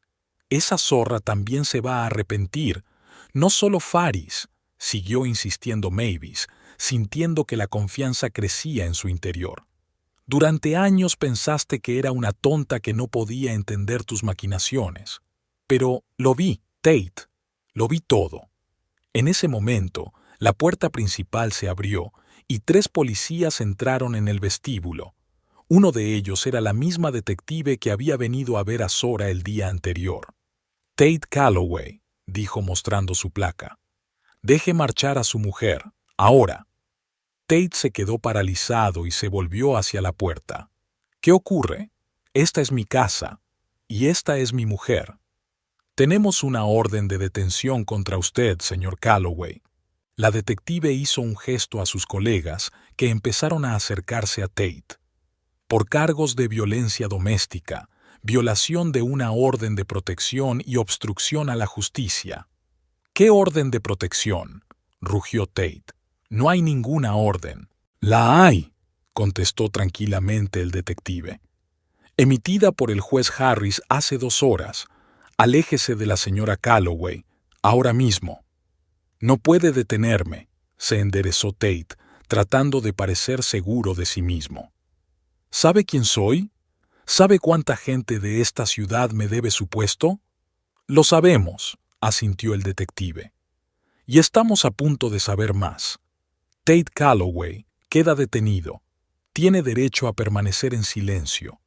Esa zorra también se va a arrepentir. No solo Faris, siguió insistiendo Mavis, sintiendo que la confianza crecía en su interior. Durante años pensaste que era una tonta que no podía entender tus maquinaciones. Pero lo vi, Tate. Lo vi todo. En ese momento, la puerta principal se abrió y 3 policías entraron en el vestíbulo. Uno de ellos era la misma detective que había venido a ver a Sora el día anterior. Tate Calloway, dijo mostrando su placa. Deje marchar a su mujer, ahora. Tate se quedó paralizado y se volvió hacia la puerta. ¿Qué ocurre? Esta es mi casa, y esta es mi mujer. Tenemos una orden de detención contra usted, señor Calloway. La detective hizo un gesto a sus colegas, que empezaron a acercarse a Tate. Por cargos de violencia doméstica, violación de una orden de protección y obstrucción a la justicia. ¿Qué orden de protección?, rugió Tate. No hay ninguna orden. La hay, contestó tranquilamente el detective. Emitida por el juez Harris hace 2 horas. Aléjese de la señora Calloway, ahora mismo. No puede detenerme, se enderezó Tate, tratando de parecer seguro de sí mismo. ¿Sabe quién soy? ¿Sabe cuánta gente de esta ciudad me debe su puesto? Lo sabemos, asintió el detective. Y estamos a punto de saber más. Tate Calloway queda detenido. Tiene derecho a permanecer en silencio.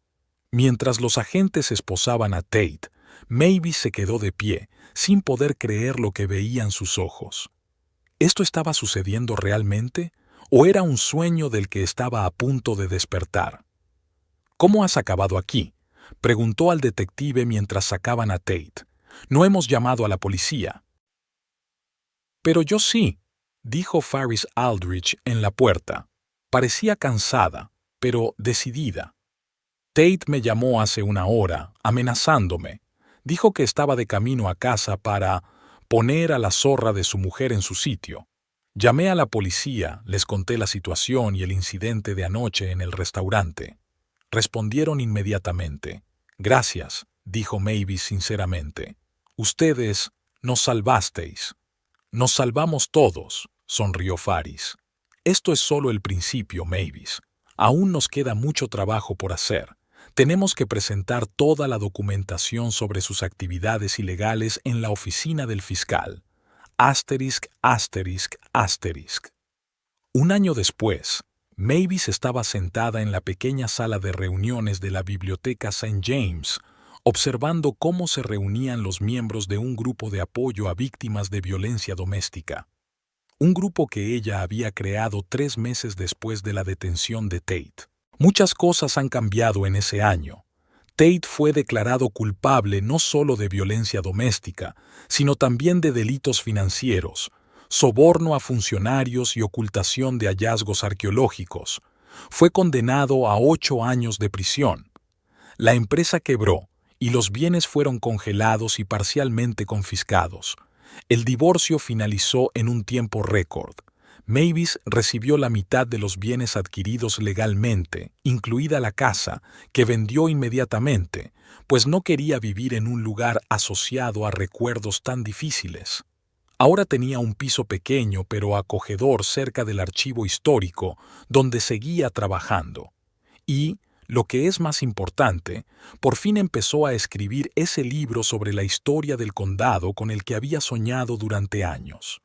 Mientras los agentes esposaban a Tate, Mavis se quedó de pie, sin poder creer lo que veían sus ojos. ¿Esto estaba sucediendo realmente? ¿O era un sueño del que estaba a punto de despertar? ¿Cómo has acabado aquí?, preguntó al detective mientras sacaban a Tate. No hemos llamado a la policía. Pero yo sí, dijo Faris Aldrich en la puerta. Parecía cansada, pero decidida. Tate me llamó hace 1 hora, amenazándome. Dijo que estaba de camino a casa para poner a la zorra de su mujer en su sitio. Llamé a la policía, les conté la situación y el incidente de anoche en el restaurante. Respondieron inmediatamente. Gracias, dijo Mavis sinceramente. Ustedes nos salvasteis. Nos salvamos todos, sonrió Faris. Esto es solo el principio, Mavis. Aún nos queda mucho trabajo por hacer. Tenemos que presentar toda la documentación sobre sus actividades ilegales en la oficina del fiscal. Asterisk, asterisk, asterisk. 1 año después, Mavis estaba sentada en la pequeña sala de reuniones de la biblioteca St. James, observando cómo se reunían los miembros de un grupo de apoyo a víctimas de violencia doméstica. Un grupo que ella había creado 3 meses después de la detención de Tate. Muchas cosas han cambiado en ese año. Tate fue declarado culpable no solo de violencia doméstica, sino también de delitos financieros, soborno a funcionarios y ocultación de hallazgos arqueológicos. Fue condenado a 8 años de prisión. La empresa quebró y los bienes fueron congelados y parcialmente confiscados. El divorcio finalizó en un tiempo récord. Mavis recibió la mitad de los bienes adquiridos legalmente, incluida la casa, que vendió inmediatamente, pues no quería vivir en un lugar asociado a recuerdos tan difíciles. Ahora tenía un piso pequeño pero acogedor cerca del archivo histórico, donde seguía trabajando. Y, lo que es más importante, por fin empezó a escribir ese libro sobre la historia del condado con el que había soñado durante años.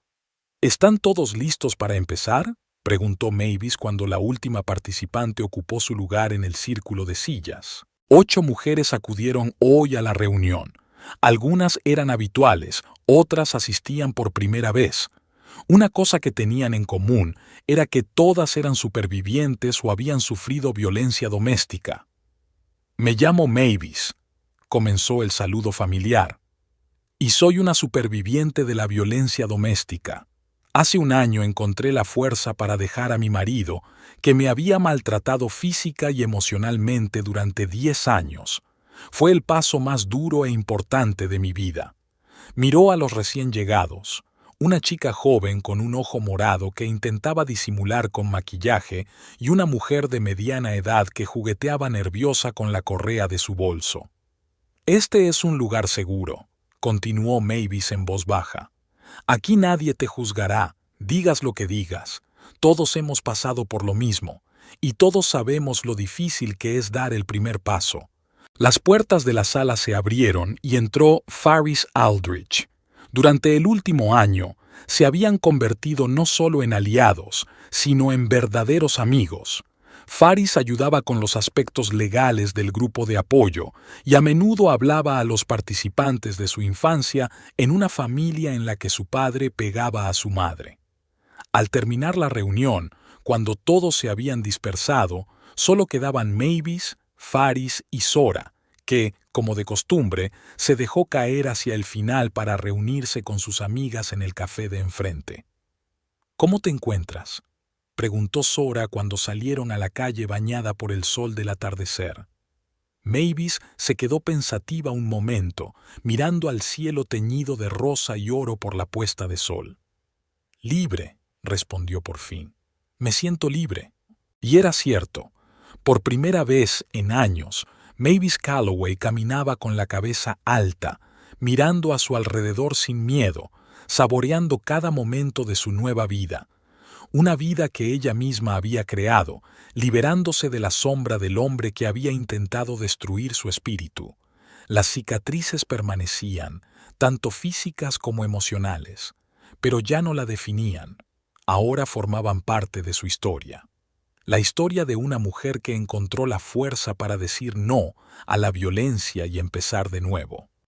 ¿Están todos listos para empezar?, preguntó Mavis cuando la última participante ocupó su lugar en el círculo de sillas. 8 mujeres acudieron hoy a la reunión. Algunas eran habituales, otras asistían por primera vez. Una cosa que tenían en común era que todas eran supervivientes o habían sufrido violencia doméstica. Me llamo Mavis, comenzó el saludo familiar, y soy una superviviente de la violencia doméstica. Hace un año encontré la fuerza para dejar a mi marido, que me había maltratado física y emocionalmente durante 10 años. Fue el paso más duro e importante de mi vida. Miró a los recién llegados, una chica joven con un ojo morado que intentaba disimular con maquillaje y una mujer de mediana edad que jugueteaba nerviosa con la correa de su bolso. Este es un lugar seguro, continuó Mavis en voz baja. Aquí nadie te juzgará, digas lo que digas. Todos hemos pasado por lo mismo, y todos sabemos lo difícil que es dar el primer paso. Las puertas de la sala se abrieron y entró Faris Aldrich. Durante el último año, se habían convertido no solo en aliados, sino en verdaderos amigos. Faris ayudaba con los aspectos legales del grupo de apoyo y a menudo hablaba a los participantes de su infancia en una familia en la que su padre pegaba a su madre. Al terminar la reunión, cuando todos se habían dispersado, solo quedaban Mavis, Faris y Zora, que, como de costumbre, se dejó caer hacia el final para reunirse con sus amigas en el café de enfrente. «¿Cómo te encuentras?», preguntó Zora cuando salieron a la calle bañada por el sol del atardecer. Mavis se quedó pensativa un momento, mirando al cielo teñido de rosa y oro por la puesta de sol. «Libre», respondió por fin. «Me siento libre». Y era cierto. Por primera vez en años, Mavis Calloway caminaba con la cabeza alta, mirando a su alrededor sin miedo, saboreando cada momento de su nueva vida. Una vida que ella misma había creado, liberándose de la sombra del hombre que había intentado destruir su espíritu. Las cicatrices permanecían, tanto físicas como emocionales, pero ya no la definían. Ahora formaban parte de su historia. La historia de una mujer que encontró la fuerza para decir no a la violencia y empezar de nuevo.